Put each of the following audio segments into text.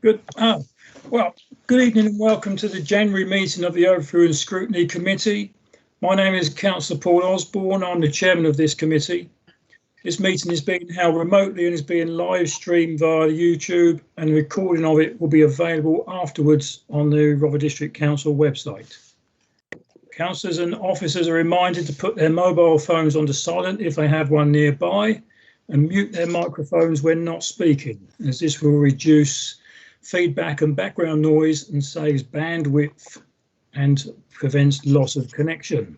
Good. Well, good evening and welcome to the January meeting of the Overthrow and Scrutiny Committee. My name is Councillor Paul Osborne. I'm the chairman of this committee. This meeting is being held remotely and is being live streamed via YouTube, and the recording of it will be available afterwards on the Rother District Council website. Councillors and officers are reminded to put their mobile phones onto silent if they have one nearby, and mute their microphones when not speaking, as this will reduce feedback and background noise and saves bandwidth and prevents loss of connection.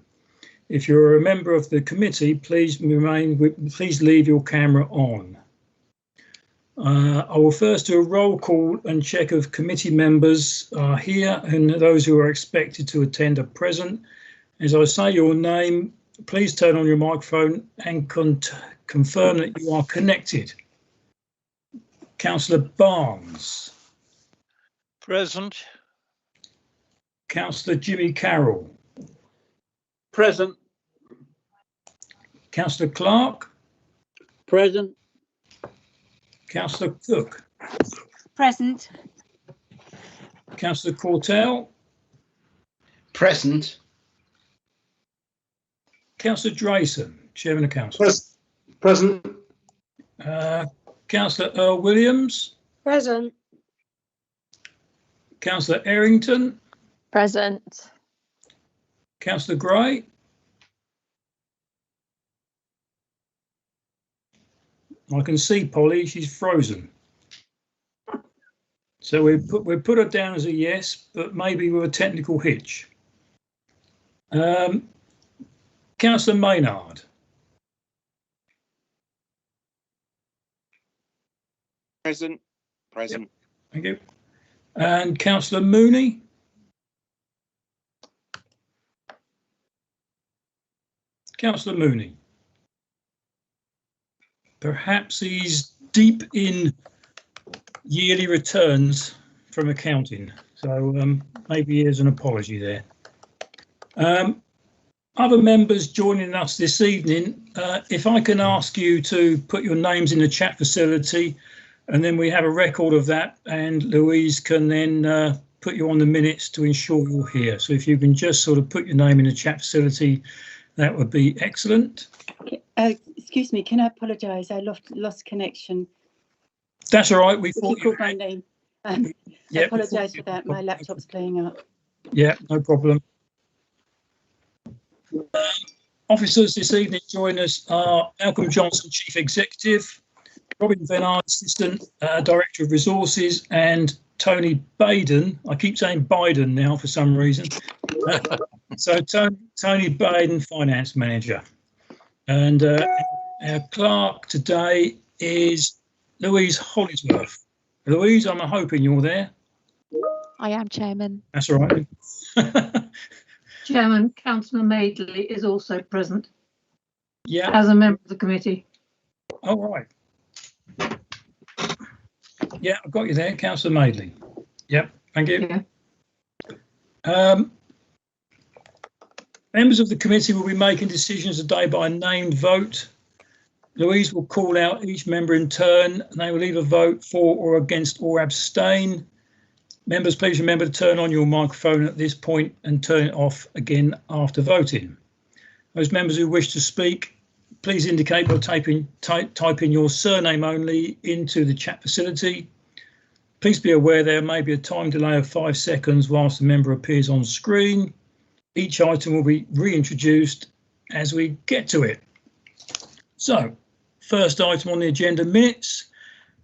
If you're a member of the committee, please leave your camera on. I will first do a roll call and check if committee members are here and those who are expected to attend are present. As I say your name, please turn on your microphone and confirm that you are connected. Councillor Barnes. Present. Councillor Jimmy Carroll. Present. Councillor Clark. Present. Councillor Cook. Present. Councillor Cortell. Present. Councillor Drayson, Chairman of Council. Present. Councillor Earl Williams. Present. Councillor Errington. Present. Councillor Gray. I can see Polly, she's frozen. So we put her down as a yes, but maybe with a technical hitch. Councillor Maynard. Present. Yep. Thank you. And Councillor Mooney. Councillor Mooney. Perhaps he's deep in yearly returns from accounting, so maybe here's an apology there. Other members joining us this evening, if I can ask you to put your names in the chat facility, and then we have a record of that, and Louise can then put you on the minutes to ensure you're here. So if you can just sort of put your name in the chat facility, that would be excellent. Excuse me, can I apologise? I lost connection. That's all right. We thought you called my name. I apologise for that. My laptop's playing up. Yeah, no problem. Officers this evening join us are Malcolm Johnson, Chief Executive, Robin Venard, Assistant Director of Resources, and Tony Baden. I keep saying Biden now for some reason. So Tony Baden, Finance Manager. And our clerk today is Louise Hollisworth. Louise, I'm hoping you're there. I am, Chairman. That's all right. Chairman, Councillor Madeley is also present. Yeah. As a member of the committee. All right. Yeah, I've got you there, Councillor Madeley. Yep, thank you. Yeah. Members of the committee will be making decisions today by a named vote. Louise will call out each member in turn, and they will either vote for or against or abstain. Members, please remember to turn on your microphone at this point and turn it off again after voting. Those members who wish to speak, please indicate by typing your surname only into the chat facility. Please be aware there may be a time delay of 5 seconds whilst the member appears on screen. Each item will be reintroduced as we get to it. So, first item on the agenda, minutes.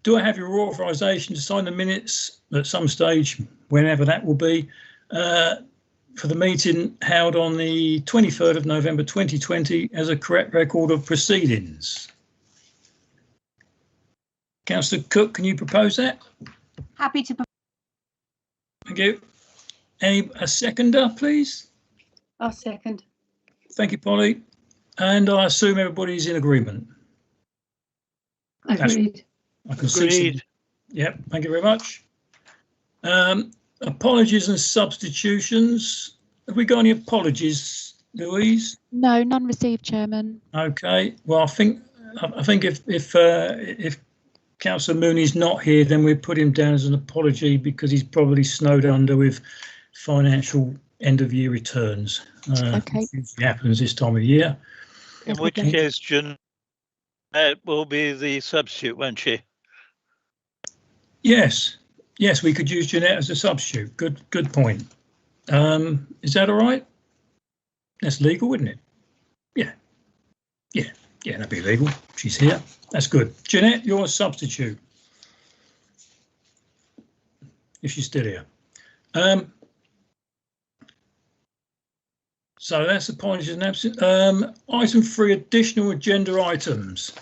Do I have your authorisation to sign the minutes at some stage, whenever that will be, for the meeting held on the 23rd of November 2020 as a correct record of proceedings? Councillor Cook, can you propose that? Happy to. Thank you. A seconder, please? I'll second. Thank you, Polly. And I assume everybody's in agreement. Agreed. I can see. Yep, thank you very much. Apologies and substitutions. Have we got any apologies, Louise? No, none received, Chairman. Okay. Well, I think if Councillor Mooney's not here, then we put him down as an apology because he's probably snowed under with financial end-of-year returns. Okay. Which usually happens this time of year. In which case, Jeanette will be the substitute, won't she? Yes, we could use Jeanette as a substitute. Good point. Is that all right? That's legal, isn't it? Yeah, that'd be legal. She's here. That's good. Jeanette, you're a substitute. If she's still here. So that's apologies and absent. Item 3, additional agenda items.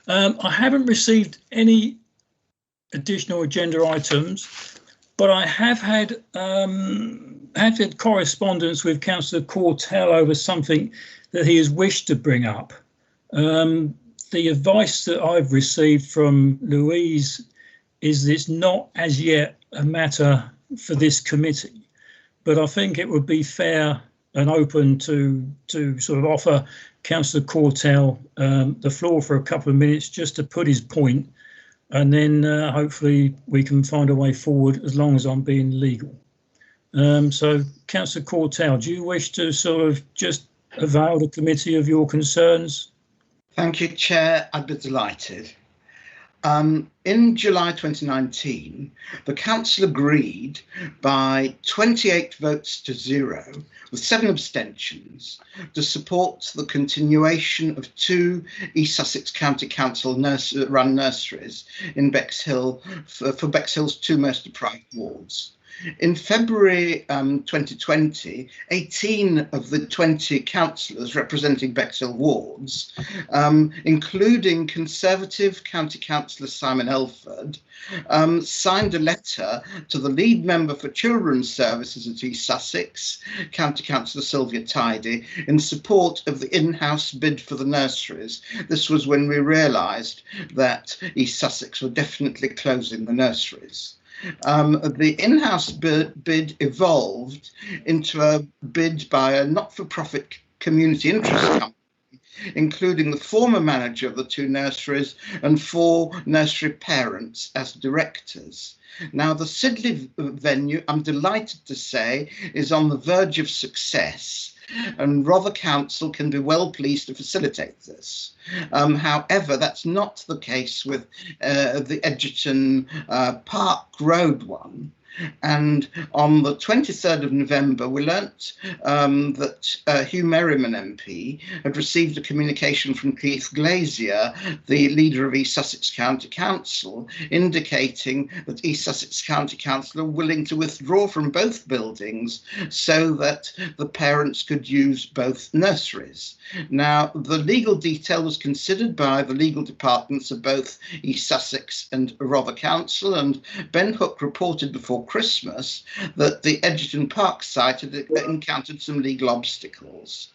I haven't received any additional agenda items, but I have had correspondence with Councillor Cortell over something that he has wished to bring up. The advice that I've received from Louise is that it's not as yet a matter for this committee, but I think it would be fair and open to sort of offer Councillor Cortell the floor for a couple of minutes just to put his point, and then hopefully we can find a way forward as long as I'm being legal. So Councillor Cortell, do you wish to sort of just avail the committee of your concerns? Thank you, Chair. I'd be delighted. In July 2019, the Council agreed by 28 votes to 0, with 7 abstentions, to support the continuation of 2 East Sussex County Council run nurseries in Bexhill for Bexhill's 2 most deprived wards. In February 2020, 18 of the 20 councillors representing Bexhill wards, including Conservative County Councillor Simon Elford, signed a letter to the lead member for Children's Services at East Sussex, County Councillor Sylvia Tidy, in support of the in-house bid for the nurseries. This was when we realised that East Sussex were definitely closing the nurseries. The in-house bid evolved into a bid by a not-for-profit community interest company, including the former manager of the 2 nurseries and 4 nursery parents as directors. Now, the Sidley venue, I'm delighted to say, is on the verge of success, and Rother Council can be well pleased to facilitate this. However, that's not the case with the Edgerton Park Road one. And on the 23rd of November, we learnt that Hugh Merriman MP had received a communication from Keith Glazier, the leader of East Sussex County Council, indicating that East Sussex County Council are willing to withdraw from both buildings so that the parents could use both nurseries. Now, the legal detail was considered by the legal departments of both East Sussex and Rother Council, and Ben Hook reported before Christmas that the Edgerton Park site had encountered some legal obstacles.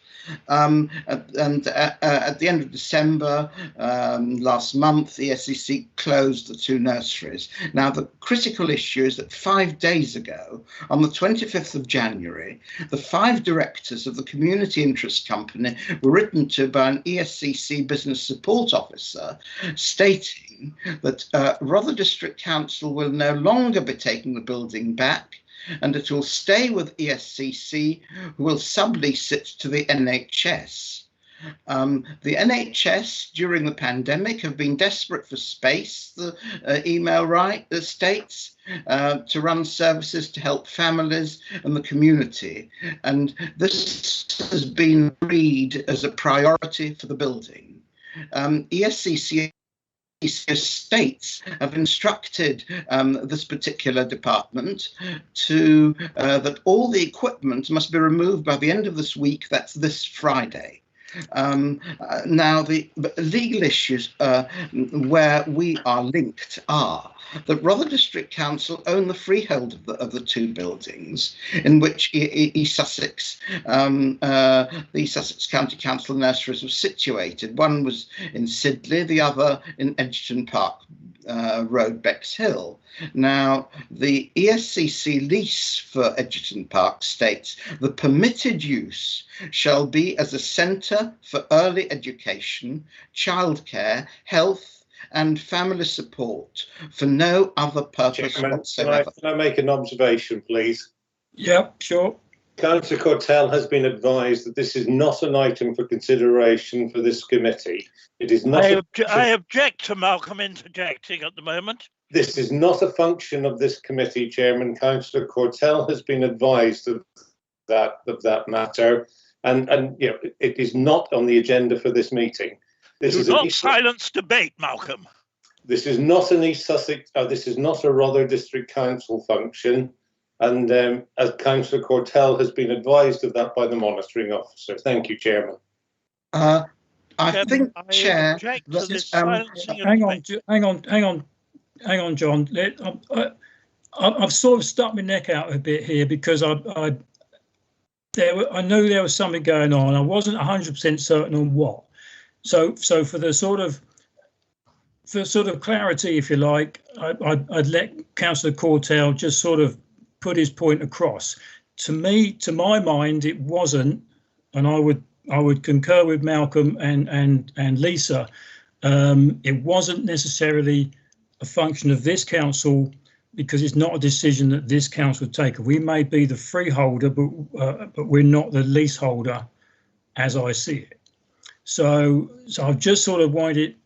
And at the end of December last month, the SEC closed the 2 nurseries. Now, the critical issue is that 5 days ago, on the 25th of January, the 5 directors of the community interest company were written to by an ESCC business support officer stating that Rother District Council will no longer be taking the building back, and it will stay with ESCC, who will sublease it to the NHS. The NHS during the pandemic have been desperate for space, the email states, to run services to help families and the community. And this has been agreed as a priority for the building. ESCC states have instructed this particular department to that all the equipment must be removed by the end of this week. That's this Friday. Now, the legal issues where we are linked are that Rother District Council own the freehold of the 2 buildings in which East Sussex, the East Sussex County Council nurseries were situated. One was in Sidley, the other in Edgerton Park Road, Bexhill. Now, the ESCC lease for Edgerton Park states the permitted use shall be as a centre for early education, childcare, health and family support for no other purpose Chairman, whatsoever. can I make an observation, please? Yeah, sure. Councillor Cortell has been advised that this is not an item for consideration for this committee. It is not. I object to Malcolm interjecting at the moment. This is not a function of this committee, Chairman. Councillor Cortell has been advised of that matter, and you know, it is not on the agenda for this meeting. This Do is not silence debate, Malcolm. This is not an East Sussex. This is not a Rother District Council function. And as Councillor Cortell has been advised of that by the monitoring officer. Thank you, Chairman. I think, Chair, hang on, John. I've sort of stuck my neck out a bit here because I knew there was something going on. I wasn't 100% certain on what. So for the sort of clarity, if you like, I'd let Councillor Cortell just sort of put his point across. To my mind, it wasn't, and I would concur with Malcolm and Lisa. It wasn't necessarily a function of this council because it's not a decision that this council would take. We may be the freeholder, but we're not the leaseholder, as I see it. So I've just sort of wanted it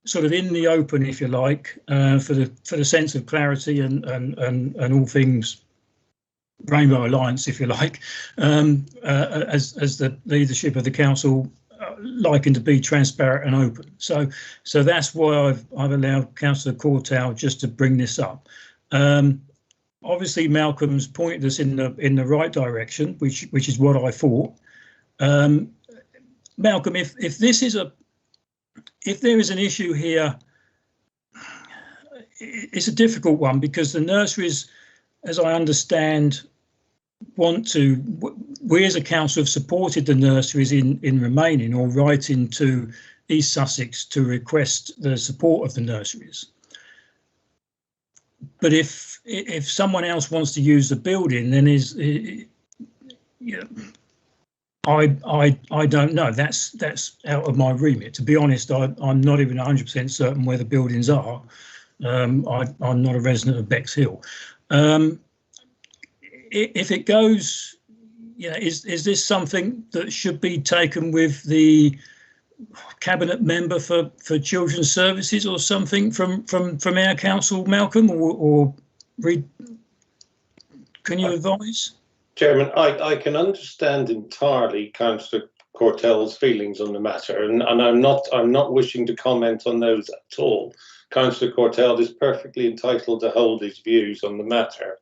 sort of in the open, if you like, for the sense of clarity and all things Rainbow Alliance, if you like, as the leadership of the council liking to be transparent and open. So that's why I've allowed Councillor Cortell just to bring this up. Obviously, Malcolm's pointed us in the right direction, which is what I thought. Malcolm, if there is an issue here, it's a difficult one because the nurseries, as I understand, we as a council have supported the nurseries in remaining or writing to East Sussex to request the support of the nurseries. But if someone else wants to use the building, then I don't know. That's out of my remit. To be honest, I'm not even 100% certain where the buildings are. I'm not a resident of Bexhill. If it goes, is this something that should be taken with the cabinet member for children's services or something from our council, Malcolm, or can you advise? Chairman, I can understand entirely Councillor Cortell's feelings on the matter, and I'm not wishing to comment on those at all. Councillor Cortell is perfectly entitled to hold his views on the matter.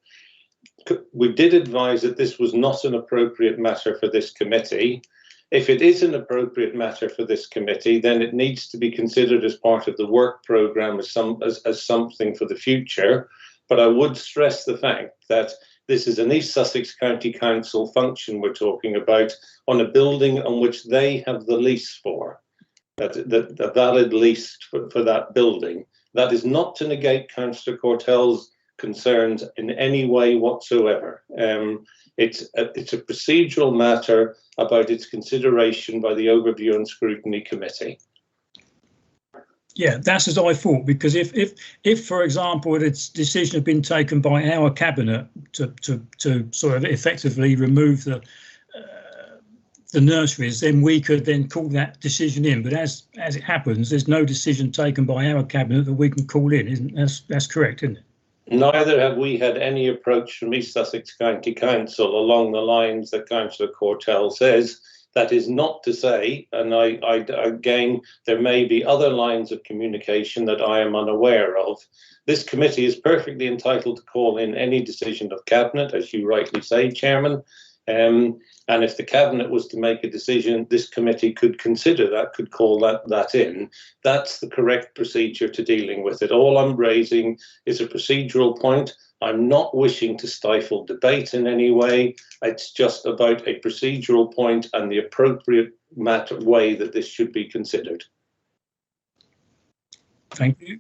We did advise that this was not an appropriate matter for this committee. If it is an appropriate matter for this committee, then it needs to be considered as part of the work programme as something for the future. But I would stress the fact that this is an East Sussex County Council function we're talking about on a building on which they have the lease for, the valid lease for that building. That is not to negate Councillor Cortell's concerns in any way whatsoever. It's a procedural matter about its consideration by the Overview and Scrutiny Committee. Yeah, that's as I thought, because if for example, its decision had been taken by our cabinet to sort of effectively remove the nurseries, then we could then call that decision in. But as it happens, there's no decision taken by our cabinet that we can call in. That's correct, isn't it? Neither have we had any approach from East Sussex County Council along the lines that Councillor Cortell says. That is not to say, and again, there may be other lines of communication that I am unaware of. This committee is perfectly entitled to call in any decision of Cabinet, as you rightly say, Chairman. And if the Cabinet was to make a decision, this committee could consider that, could call that in. That's the correct procedure to dealing with it. All I'm raising is a procedural point. I'm not wishing to stifle debate in any way. It's just about a procedural point and the appropriate way that this should be considered. Thank you.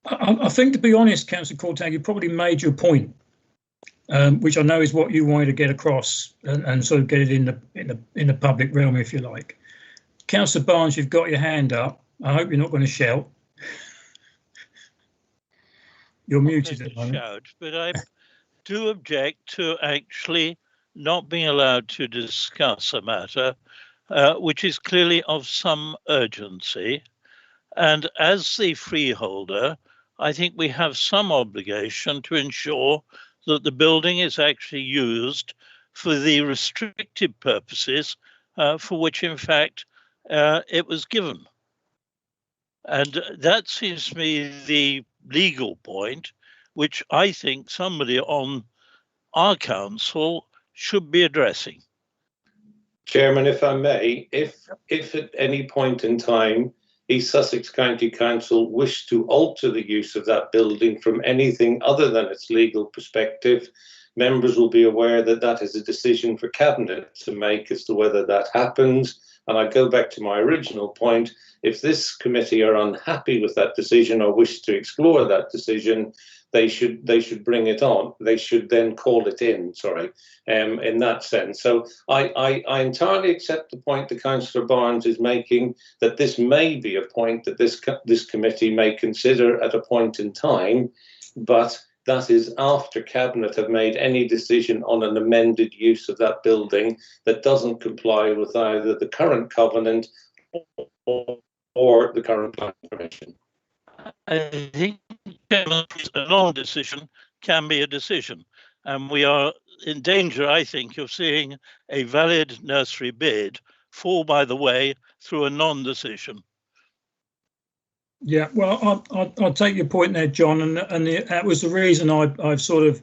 I think, to be honest, Councillor Cortell, you probably made your point, which I know is what you wanted to get across and sort of get it in the public realm, if you like. Councillor Barnes, you've got your hand up. I hope you're not going to shout. You're muted at the moment. Shout, but I do object to actually not being allowed to discuss a matter which is clearly of some urgency. And as the freeholder, I think we have some obligation to ensure that the building is actually used for the restricted purposes for which, in fact, it was given. And that seems to me the legal point, which I think somebody on our council should be addressing. Chairman, if I may, if at any point in time East Sussex County Council wish to alter the use of that building from anything other than its legal perspective, members will be aware that that is a decision for Cabinet to make as to whether that happens. And I go back to my original point, if this committee are unhappy with that decision or wish to explore that decision, they should bring it on. They should then call it in, in that sense. So I entirely accept the point that Councillor Barnes is making, that this may be a point that this committee may consider at a point in time, but that is after Cabinet have made any decision on an amended use of that building that doesn't comply with either the current covenant or the current planning permission. I think a non-decision can be a decision, and we are in danger, I think, of seeing a valid nursery bid fall by the way through a non-decision. Yeah, well, I'll take your point there, John, and that was the reason I've sort of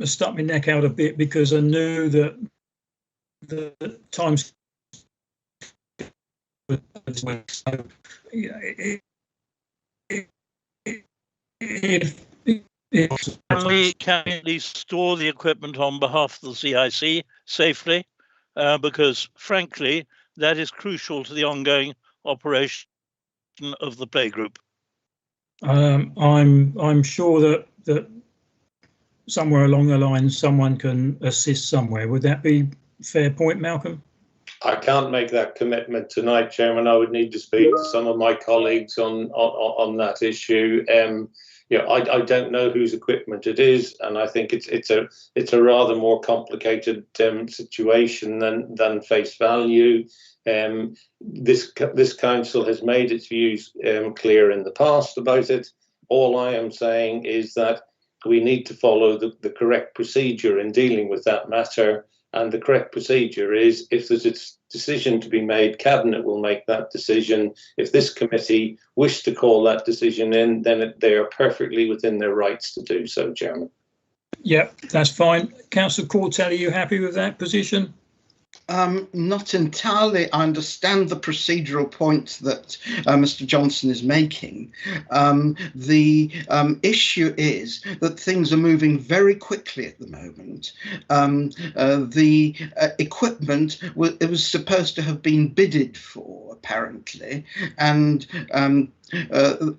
stuck my neck out a bit, because I knew that the times. Can we at least store the equipment on behalf of the CIC safely? Because frankly, that is crucial to the ongoing operation of the playgroup. I'm sure that somewhere along the line someone can assist somewhere. Would that be a fair point, Malcolm? I can't make that commitment tonight, Chairman. I would need to speak to some of my colleagues on that issue. I don't know whose equipment it is, and I think it's a rather more complicated situation than face value. This council has made its views clear in the past about it. All I am saying is that we need to follow the correct procedure in dealing with that matter. And the correct procedure is, if there's a decision to be made, Cabinet will make that decision. If this committee wish to call that decision in, then they are perfectly within their rights to do so, Chairman. Yeah, that's fine. Councillor Cortell, are you happy with that position? Not entirely. I understand the procedural point that Mr. Johnson is making. The issue is that things are moving very quickly at the moment. The equipment it was supposed to have been bidded for, apparently, and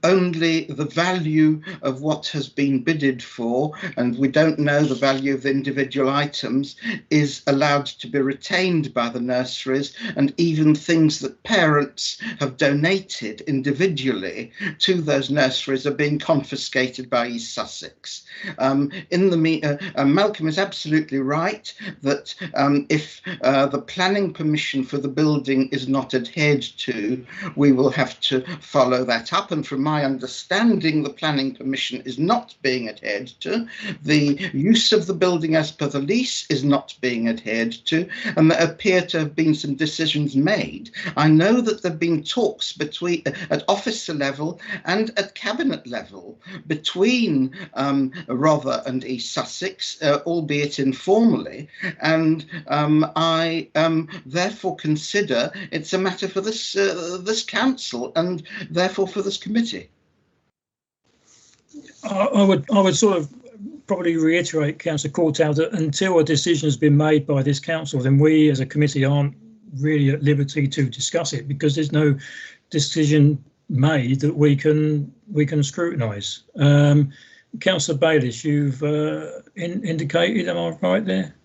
only the value of what has been bidded for, and we don't know the value of the individual items, is allowed to be retained by the nurseries, and even things that parents have donated individually to those nurseries are being confiscated by East Sussex. Malcolm is absolutely right that if the planning permission for the building is not adhered to, we will have to follow that up, and from my understanding the planning permission is not being adhered to. The use of the building as per the lease is not being adhered to, and there appear to have been some decisions made. I know that there have been talks between at officer level and at cabinet level between Rother and East Sussex, albeit informally, and I therefore consider it's a matter for this council and therefore for this committee. I would sort of probably reiterate, Councillor Cortell, that until a decision has been made by this council, then we as a committee aren't really at liberty to discuss it, because there's no decision made that we can scrutinise. Councillor Bayliss, you've indicated, am I right there?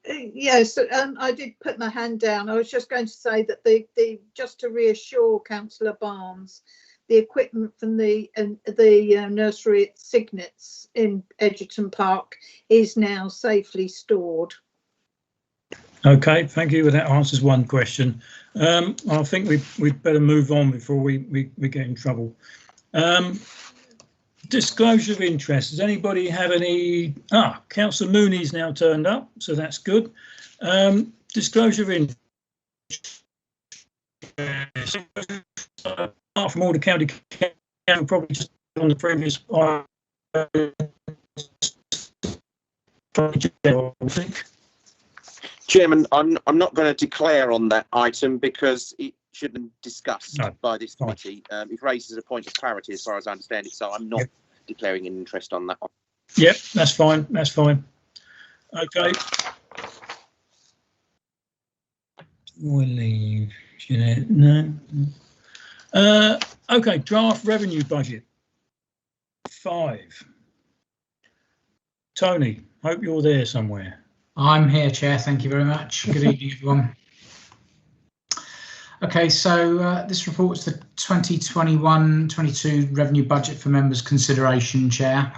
Yes, I did put my hand down. I was just going to say that the just to reassure Councillor Barnes, the equipment from the nursery at Signets in Edgerton Park is now safely stored. Okay, thank you. That answers one question. I think we'd better move on before we get in trouble. Disclosure of interest. Does anybody have any? Councillor Mooney's now turned up, so that's good. Disclosure of interest. Apart from all the county council, probably just on the previous. I think. Chairman, I'm not going to declare on that item because it shouldn't be discussed by this committee. It raises a point of clarity as far as I understand it, so I'm not declaring an interest on that one. Yep, that's fine. That's fine. Okay. We'll leave. No. Okay, draft revenue budget 5. Tony, hope you're there somewhere. I'm here, Chair. Thank you very much. Good evening, everyone. Okay, so this report's the 2021-22 revenue budget for members' consideration, Chair.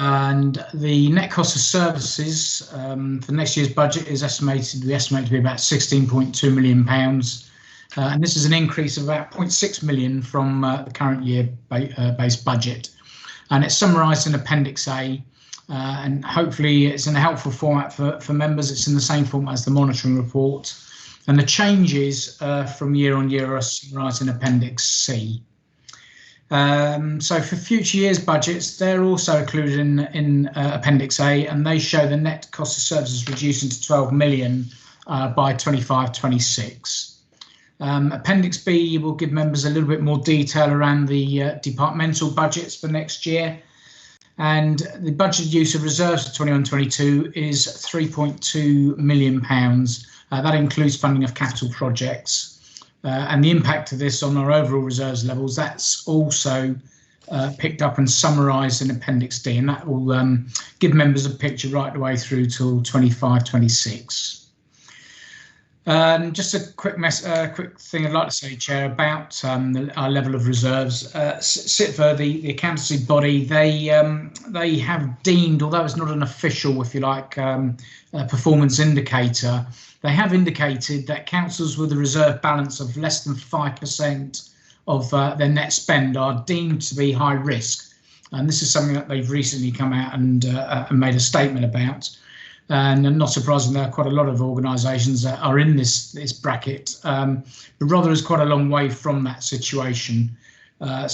And the net cost of services for next year's budget is we estimate to be about £16.2 million. And this is an increase of about £0.6 million from the current year base budget. And it's summarised in Appendix A. And hopefully it's in a helpful format for members. It's in the same format as the monitoring report. And the changes from year on year are summarised in Appendix C. So for future years' budgets, they're also included in Appendix A, and they show the net cost of services reducing to 12 million by 25-26. Appendix B will give members a little bit more detail around the departmental budgets for next year. And the budget use of reserves for 21-22 is £3.2 million. That includes funding of capital projects. And the impact of this on our overall reserves levels, that's also picked up and summarised in Appendix D. And that will give members a picture right the way through till 25-26. Just a quick thing I'd like to say, Chair, about our level of reserves. SITVA, the accountancy body, they have deemed, although it's not an official, if you like, performance indicator, they have indicated that councils with a reserve balance of less than 5% of their net spend are deemed to be high risk. And this is something that they've recently come out and made a statement about. And not surprisingly, there are quite a lot of organisations that are in this bracket, but rather is quite a long way from that situation. But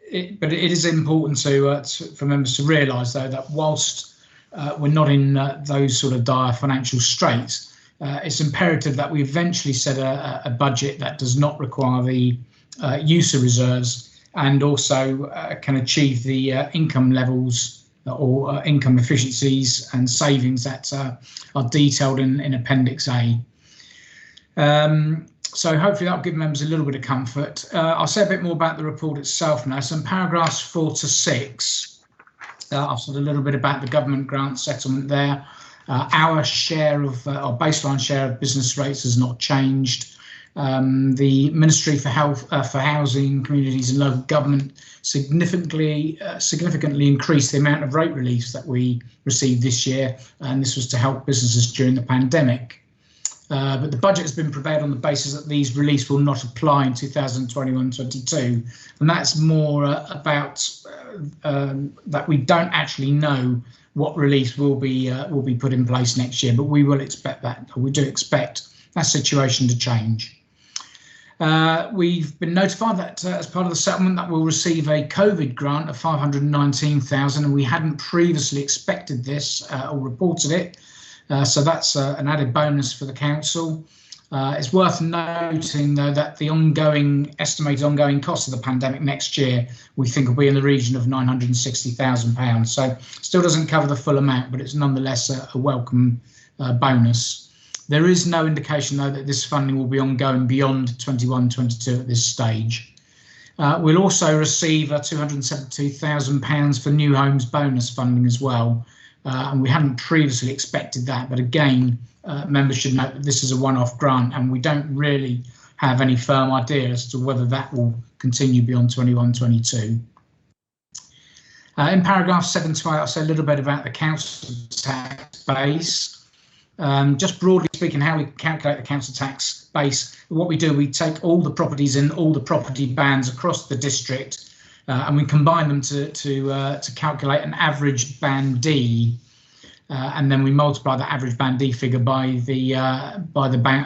it is important for members to realise, though, that whilst we're not in those sort of dire financial straits, it's imperative that we eventually set a budget that does not require the use of reserves and also can achieve the income levels or income efficiencies and savings that are detailed in Appendix A. So hopefully that'll give members a little bit of comfort. I'll say a bit more about the report itself now. So in paragraphs 4 to 6, I've said a little bit about the government grant settlement there. Our share of, our baseline share of business rates has not changed. The Ministry for Health, for Housing, Communities and Local Government significantly increased the amount of rate reliefs that we received this year, and this was to help businesses during the pandemic. But the budget has been prepared on the basis that these reliefs will not apply in 2021-22, and that's more about that we don't actually know what reliefs will be put in place next year, but we will expect that, or we do expect that situation to change. We've been notified that as part of the settlement that we'll receive a COVID grant of 519,000, and we hadn't previously expected this or reported it. So that's an added bonus for the council. It's worth noting, though, that the estimated ongoing cost of the pandemic next year, we think will be in the region of £960,000. So still doesn't cover the full amount, but it's nonetheless a welcome bonus. There is no indication, though, that this funding will be ongoing beyond 21-22 at this stage. We'll also receive £272,000 for new homes bonus funding as well. and we hadn't previously expected that. But again, members should note that this is a one-off grant, and we don't really have any firm idea as to whether that will continue beyond 21-22. In paragraph 7 to 8, I'll say a little bit about the council tax base. Just broadly speaking, how we calculate the council tax base. What we do, we take all the properties in all the property bands across the district, and we combine them to calculate an average band D, and then we multiply the average band D figure by the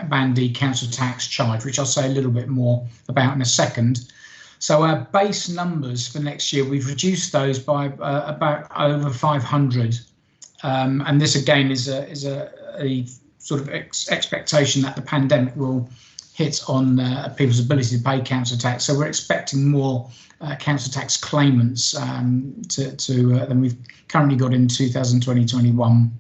band D council tax charge, which I'll say a little bit more about in a second. So our base numbers for next year, we've reduced those by about over 500, and this again is a sort of expectation that the pandemic will hit on people's ability to pay council tax. So we're expecting more council tax claimants than we've currently got in 2020-21.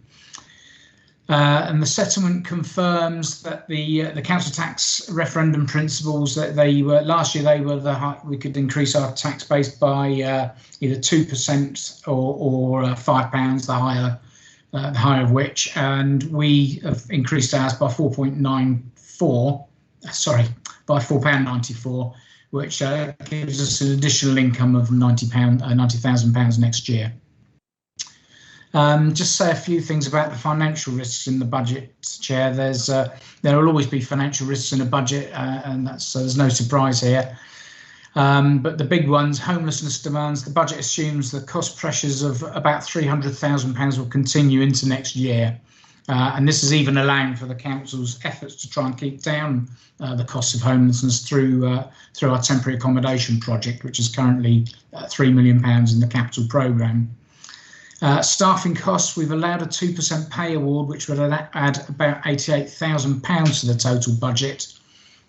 And the settlement confirms that the council tax referendum principles, that they were last year, they were we could increase our tax base by either 2% or £5, the higher of which, and we have increased ours by £4.94, which gives us an additional income of £90,000 next year. Just say a few things about the financial risks in the budget, Chair. There will always be financial risks in a budget, and there's no surprise here. But the big ones, homelessness demands. The budget assumes the cost pressures of about £300,000 will continue into next year, and this is even allowing for the council's efforts to try and keep down the costs of homelessness through our temporary accommodation project, which is currently £3 million in the capital programme. Staffing costs, we've allowed a 2% pay award, which would add about £88,000 to the total budget.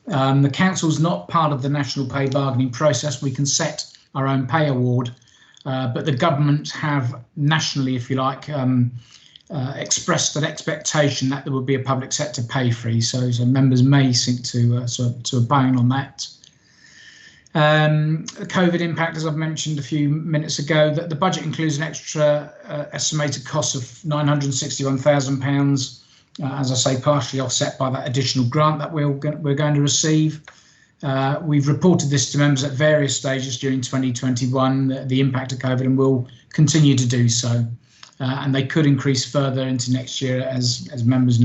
The council's not part of the national pay bargaining process. We can set our own pay award, but the government have nationally, if you like, expressed an expectation that there would be a public sector pay freeze. So members may seek to opine on that. The COVID impact, as I've mentioned a few minutes ago, that the budget includes an extra estimated cost of £961,000, as I say, partially offset by that additional grant that we're going to receive. We've reported this to members at various stages during 2021, the impact of COVID, and will continue to do so. And they could increase further into next year, as members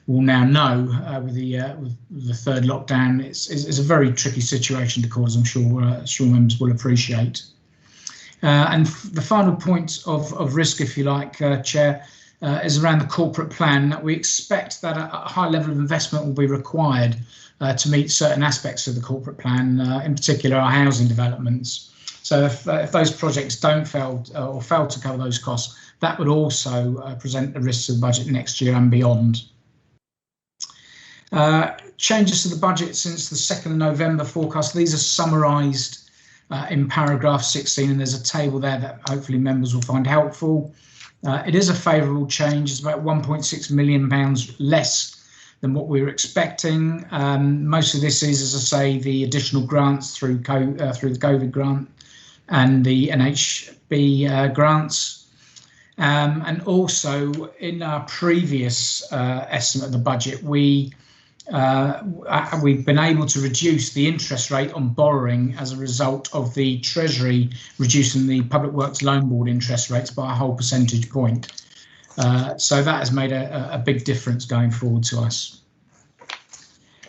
will now know with the third lockdown. It's a very tricky situation to cause, I'm sure members will appreciate. And the final point of risk, if you like, Chair, is around the corporate plan. We expect that a high level of investment will be required to meet certain aspects of the corporate plan, in particular our housing developments. So if those projects don't fail to cover those costs, that would also present the risks of the budget next year and beyond. Changes to the budget since the 2nd of November forecast. These are summarised in paragraph 16, and there's a table there that hopefully members will find helpful. It is a favourable change. It's about £1.6 million less than what we were expecting. Most of this is, as I say, the additional grants through the COVID grant and the NHB grants. And also in our previous estimate of the budget, we've been able to reduce the interest rate on borrowing as a result of the Treasury reducing the Public Works Loan Board interest rates by a whole percentage point. So that has made a big difference going forward to us.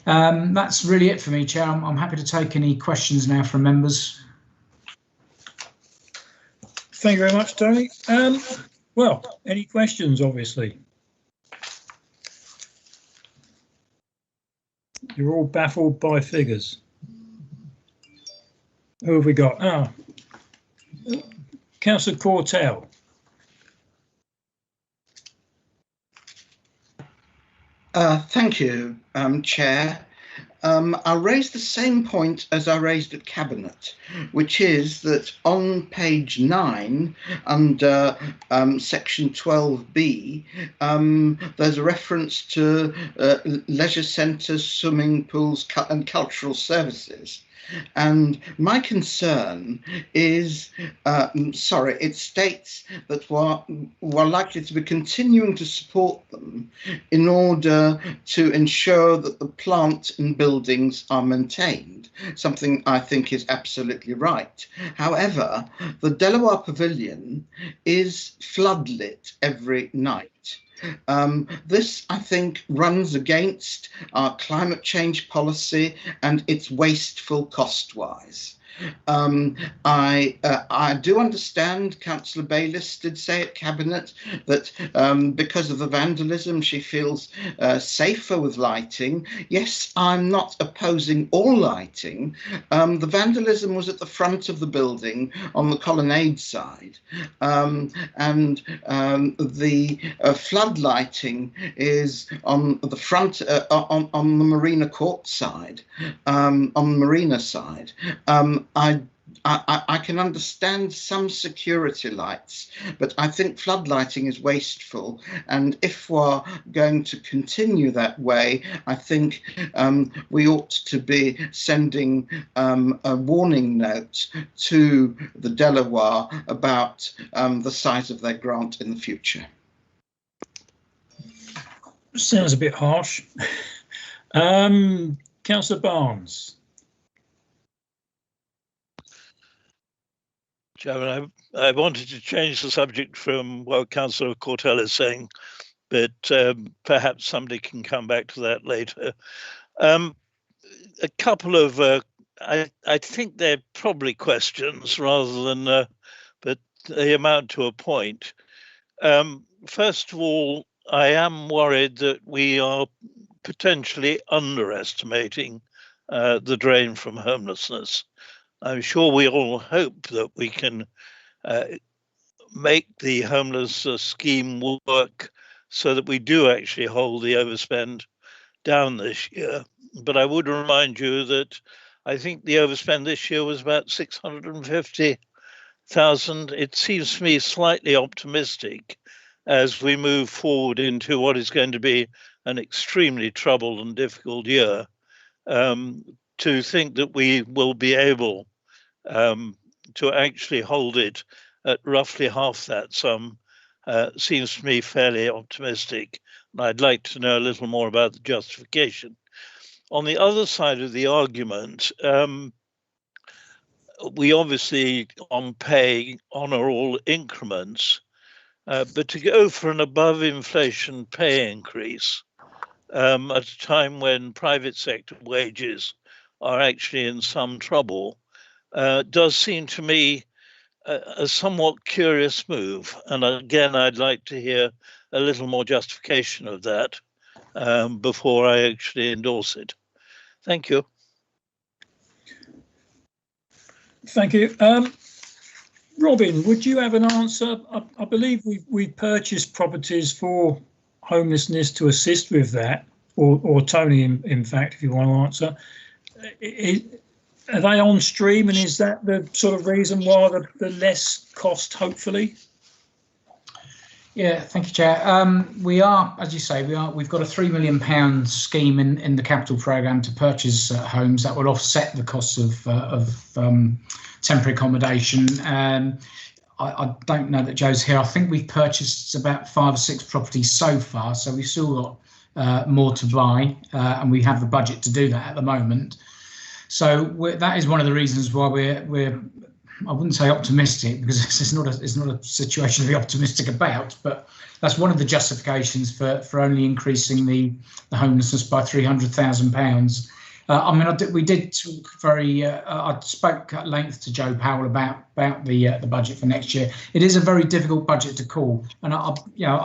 That's really it for me, Chair. I'm happy to take any questions now from members. Thank you very much, Tony. Well, any questions, obviously? You're all baffled by figures. Who have we got? Councillor Cortell. Thank you, Chair. I'll raise the same point as I raised at Cabinet, which is that on page 9, under section 12B, there's a reference to leisure centres, swimming pools and cultural services. And my concern is, it states that we're likely to be continuing to support them in order to ensure that the plant and buildings are maintained, something I think is absolutely right. However, the Delaware Pavilion is floodlit every night. This, I think, runs against our climate change policy, and it's wasteful cost-wise. I do understand Councillor Bayliss did say at Cabinet that because of the vandalism she feels safer with lighting. Yes, I'm not opposing all lighting. The vandalism was at the front of the building on the colonnade side, and the flood lighting is on the front on the Marina Court side, on the Marina side. I can understand some security lights, but I think flood lighting is wasteful. And if we're going to continue that way, I think we ought to be sending a warning note to the Delaware about the size of their grant in the future. Sounds a bit harsh. Councillor Barnes. Chairman, I wanted to change the subject from what Councillor Cortell is saying, but perhaps somebody can come back to that later. A couple of, I think they're probably questions rather than, but they amount to a point. First of all, I am worried that we are potentially underestimating the drain from homelessness. I'm sure we all hope that we can make the homeless scheme work so that we do actually hold the overspend down this year. But I would remind you that I think the overspend this year was about 650,000. It seems to me slightly optimistic as we move forward into what is going to be an extremely troubled and difficult year, to think that we will be able to actually hold it at roughly half that sum seems to me fairly optimistic. And I'd like to know a little more about the justification. On the other side of the argument, we obviously on pay honour all increments, but to go for an above inflation pay increase at a time when private sector wages are actually in some trouble does seem to me a somewhat curious move. And again, I'd like to hear a little more justification of that before I actually endorse it. Thank you. Thank you. Robin, would you have an answer? I believe we purchased properties for homelessness to assist with that, or Tony, in fact, if you want to answer. Are they on stream, and is that the sort of reason why the less cost, hopefully? Yeah, thank you, Chair. We are, as you say, we've got a £3 million scheme in the capital programme to purchase homes that will offset the costs of temporary accommodation. I don't know that Joe's here. I think we've purchased about 5 or 6 properties so far, so we've still got more to buy, and we have the budget to do that at the moment. So that is one of the reasons why we're I wouldn't say optimistic, because it's not a situation to be optimistic about, but that's one of the justifications for only increasing the homelessness by £300,000. I mean, we did talk I spoke at length to Joe Powell about the budget for next year. It is a very difficult budget to call, and I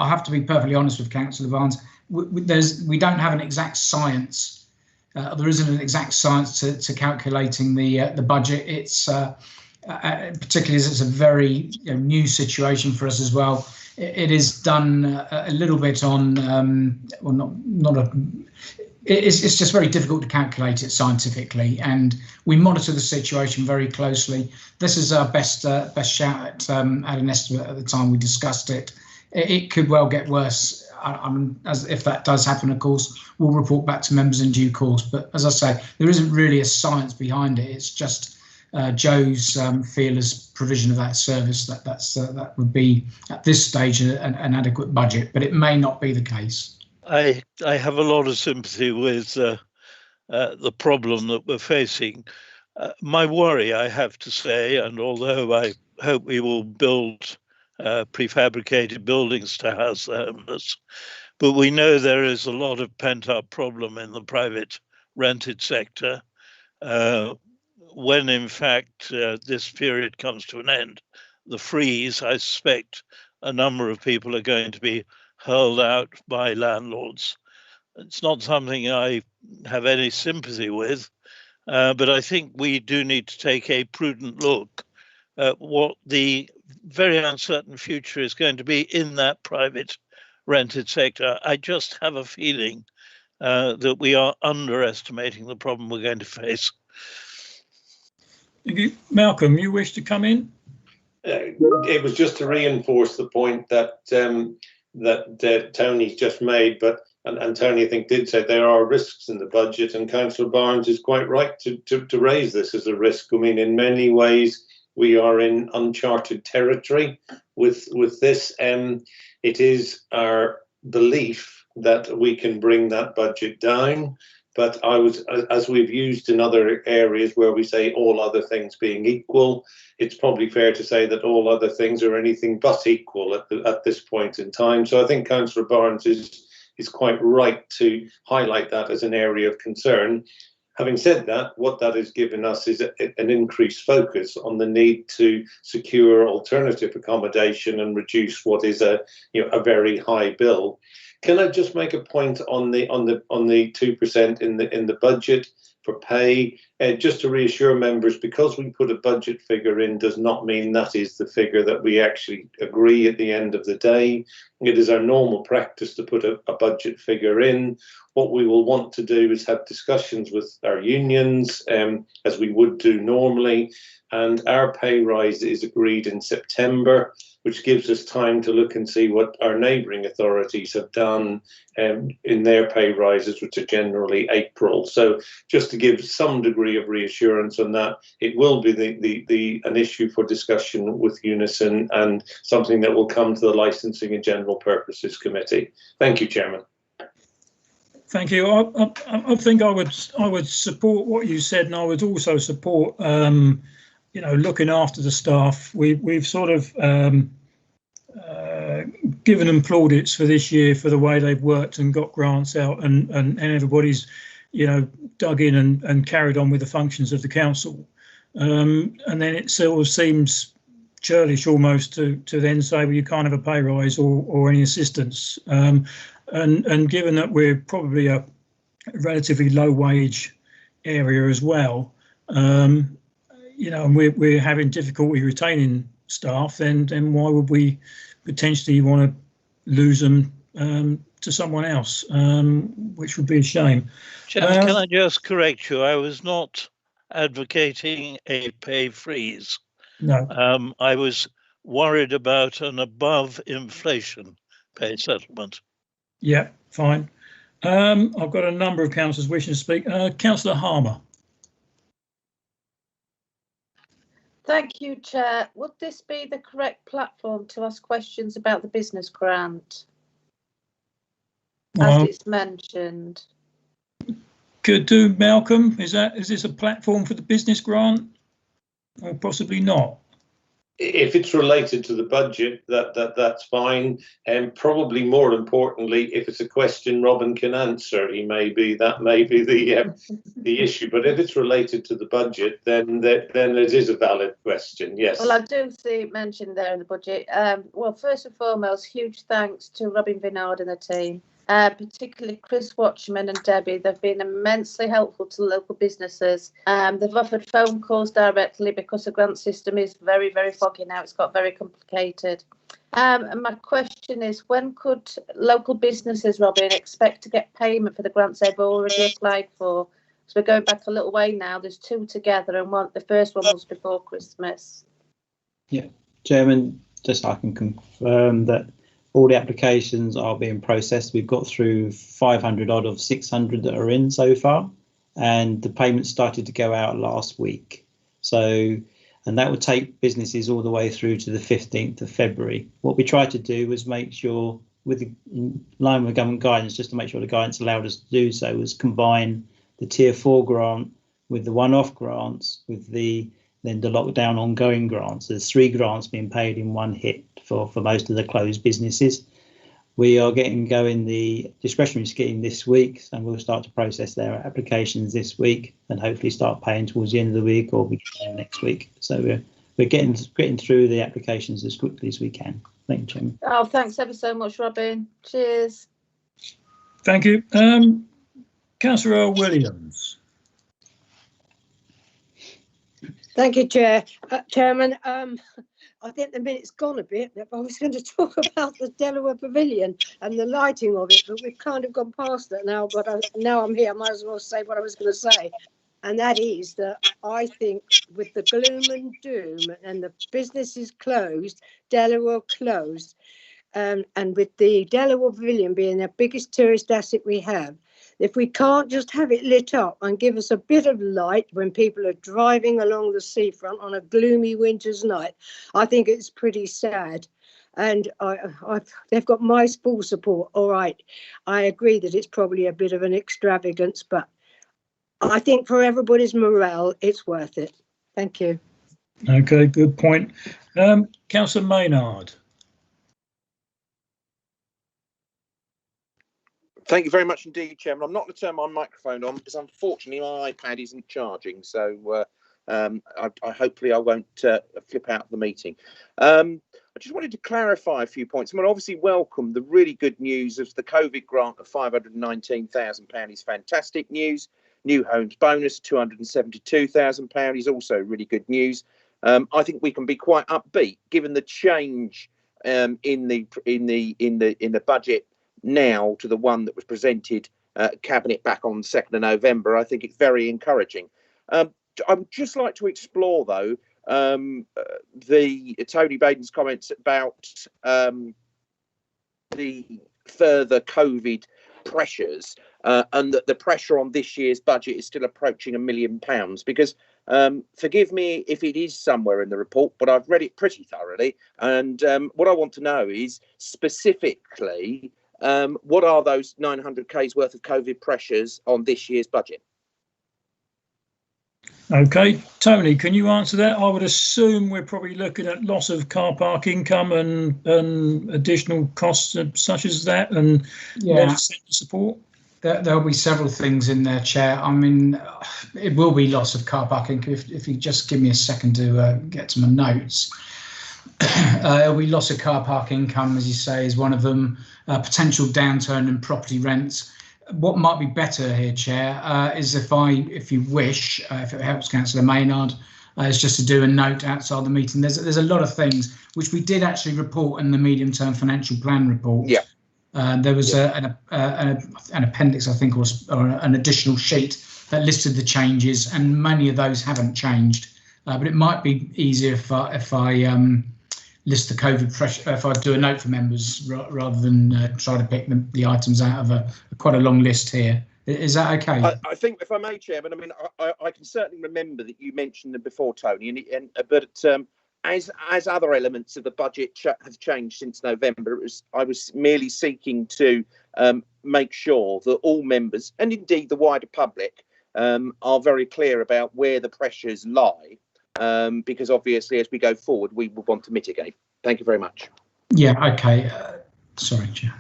have to be perfectly honest with Councillor Barnes. We don't have an exact science. There isn't an exact science to calculating the budget. It's particularly as it's a very new situation for us as well. It is done a little bit on, it's just very difficult to calculate it scientifically, and we monitor the situation very closely. This is our best shout at an estimate at the time we discussed it. it could well get worse. As if that does happen, of course, we'll report back to members in due course. But as I say, there isn't really a science behind it. It's just Joe's feelers provision of that service. That would be at this stage an adequate budget, but it may not be the case. I have a lot of sympathy with the problem that we're facing. My worry, I have to say, and although I hope we will build prefabricated buildings to house the homeless, but we know there is a lot of pent-up problem in the private rented sector. When in fact this period comes to an end, the freeze, I suspect a number of people are going to be hurled out by landlords. It's not something I have any sympathy with, but I think we do need to take a prudent look at what the very uncertain future is going to be in that private rented sector. I just have a feeling that we are underestimating the problem we're going to face. Malcolm, you wish to come in? It was just to reinforce the point that Tony's just made, but and Tony, I think, did say there are risks in the budget, and Councillor Barnes is quite right to raise this as a risk. I mean, in many ways, we are in uncharted territory with this. It is our belief that we can bring that budget down. But as we've used in other areas where we say all other things being equal, it's probably fair to say that all other things are anything but equal at this point in time. So I think Councillor Barnes is quite right to highlight that as an area of concern. Having said that, what that has given us is an increased focus on the need to secure alternative accommodation and reduce what is a very high bill. Can I just make a point on the 2% in the budget for pay? Just to reassure members, because we put a budget figure in does not mean that is the figure that we actually agree at the end of the day. It is our normal practice to put a budget figure in. What we will want to do is have discussions with our unions, as we would do normally, and our pay rise is agreed in September, which gives us time to look and see what our neighbouring authorities have done in their pay rises, which are generally April. So just to give some degree of reassurance on that, it will be an issue for discussion with Unison and something that will come to the Licensing and General Purposes Committee. Thank you, Chairman. Thank you. I think I would support what you said, and I would also support looking after the staff. We've sort of given them plaudits for this year for the way they've worked and got grants out, and everybody's dug in and carried on with the functions of the council. And then it sort of seems churlish almost to then say, well, you can't have a pay rise or any assistance. And given that we're probably a relatively low wage area as well, and we're having difficulty retaining staff, then why would we potentially want to lose them to someone else, which would be a shame. Chairman, can I just correct you? I was not advocating a pay freeze. No. I was worried about an above inflation pay settlement. Yeah, fine. I've got a number of councillors wishing to speak. Councillor Harmer. Thank you, Chair. Would this be the correct platform to ask questions about the business grant, as it's mentioned? Could do, Malcolm. Is this a platform for the business grant, or possibly not? If it's related to the budget, that's fine. And probably more importantly, if it's a question Robin can answer, that may be the issue. But if it's related to the budget, then it is a valid question. Yes. Well, I do see it mentioned there in the budget. Well, first and foremost, huge thanks to Robin Vinard and the team. Particularly Chris Watchman and Debbie. They've been immensely helpful to local businesses. They've offered phone calls directly because the grant system is very, very foggy now. It's got very complicated. And my question is, when could local businesses, Robin, expect to get payment for the grants they've already applied for? So we're going back a little way now. There's two together, and the first one was before Christmas. Yeah, Chairman, just I can confirm that all the applications are being processed. We've got through 500 odd of 600 that are in so far, and the payments started to go out last week. So, and that would take businesses all the way through to the 15th of February. What we tried to do was make sure, in line with government guidance, just to make sure the guidance allowed us to do so, was combine the Tier 4 grant with the one-off grants with then the lockdown ongoing grants. There's 3 grants being paid in one hit for most of the closed businesses. We are getting going the discretionary scheme this week, and we'll start to process their applications this week and hopefully start paying towards the end of the week or beginning of next week. So we're getting through the applications as quickly as we can. Thank you, Chairman. Oh, thanks ever so much, Robin. Cheers. Thank you. Councillor Earl Williams. Thank you, Chairman. I think the minute's gone a bit. I was going to talk about the Delaware Pavilion and the lighting of it, but we've kind of gone past that now. But now I'm here, I might as well say what I was going to say. And that is that I think with the gloom and doom and the businesses closed, Delaware closed, and with the Delaware Pavilion being the biggest tourist asset we have, if we can't just have it lit up and give us a bit of light when people are driving along the seafront on a gloomy winter's night, I think it's pretty sad. And they've got my full support. All right, I agree that it's probably a bit of an extravagance, but I think for everybody's morale, it's worth it. Thank you. Okay, good point. Councillor Maynard. Thank you very much indeed, Chairman. I'm not going to turn my microphone on because unfortunately my iPad isn't charging. So hopefully I won't flip out of the meeting. I just wanted to clarify a few points. I mean, obviously welcome the really good news of the COVID grant of £519,000 is fantastic news. New homes bonus £272,000 is also really good news. I think we can be quite upbeat given the change in the budget now to the one that was presented Cabinet back on 2nd of November. I think it's very encouraging. I would just like to explore, though, the Tony Baden's comments about the further COVID pressures and that the pressure on this year's budget is still approaching £1 million, because forgive me if it is somewhere in the report, but I've read it pretty thoroughly. And what I want to know is specifically, what are those 900K's worth of COVID pressures on this year's budget? Okay, Tony, can you answer that? I would assume we're probably looking at loss of car park income and additional costs such as that, and support. There'll be several things in there, Chair. I mean, it will be loss of car park income. If you just give me a second to get to my notes. It'll be loss of car park income, as you say, is one of them. Potential downturn in property rents. What might be better here, Chair, is if you wish, if it helps Councillor Maynard, is just to do a note outside the meeting. There's a lot of things which we did actually report in the medium-term financial plan report. Yeah. There was an appendix, I think, or an additional sheet that listed the changes, and many of those haven't changed. But it might be easier if I list the COVID pressure, if I do a note for members rather than try to pick the items out of quite a long list here. Is that okay? I think, if I may, Chairman, I mean, I can certainly remember that you mentioned them before, Tony, but as other elements of the budget have changed since November, I was merely seeking to make sure that all members, and indeed the wider public, are very clear about where the pressures lie. Because obviously, as we go forward, we will want to mitigate. Thank you very much. Yeah. Okay. Sorry, Chair.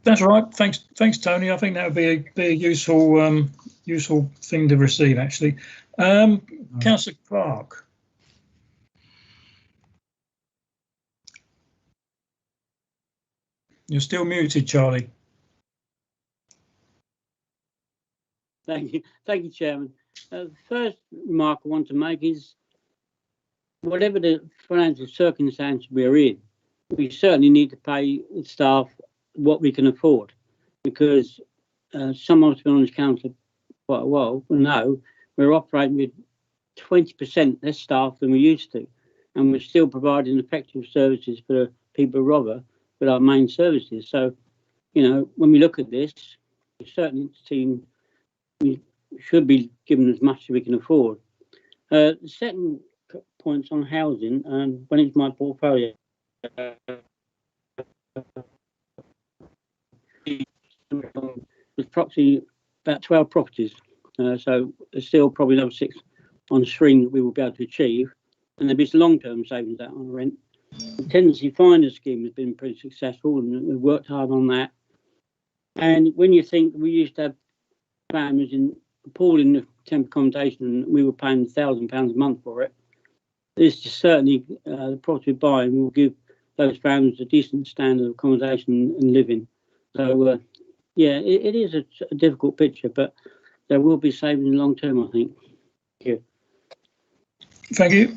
That's all right. Thanks, Tony. I think that would be a useful thing to receive, actually. Councillor Clark. You're still muted, Charlie. Thank you, Chairman. The first remark I want to make is, whatever the financial circumstance we're in, we certainly need to pay staff what we can afford, because some of us have been on this council quite a while. We know we're operating with 20% less staff than we used to, and we're still providing effective services for the people of Rother with our main services. So, you know, when we look at this, we certainly seen we should be given as much as we can afford. The second point's on housing, and when it's my portfolio, there's approximately about 12 properties. So there's still probably another 6 on stream that we will be able to achieve, and there'll be some long-term savings out on rent. The tenancy finder scheme has been pretty successful, and we've worked hard on that. And when you think we used to have families in appalling temporary accommodation, and we were paying £1,000 a month for it, this is certainly the property we're buying will give those families a decent standard of accommodation and living. So, yeah, it is a difficult picture, but there will be savings in the long term, I think. Thank you. Thank you.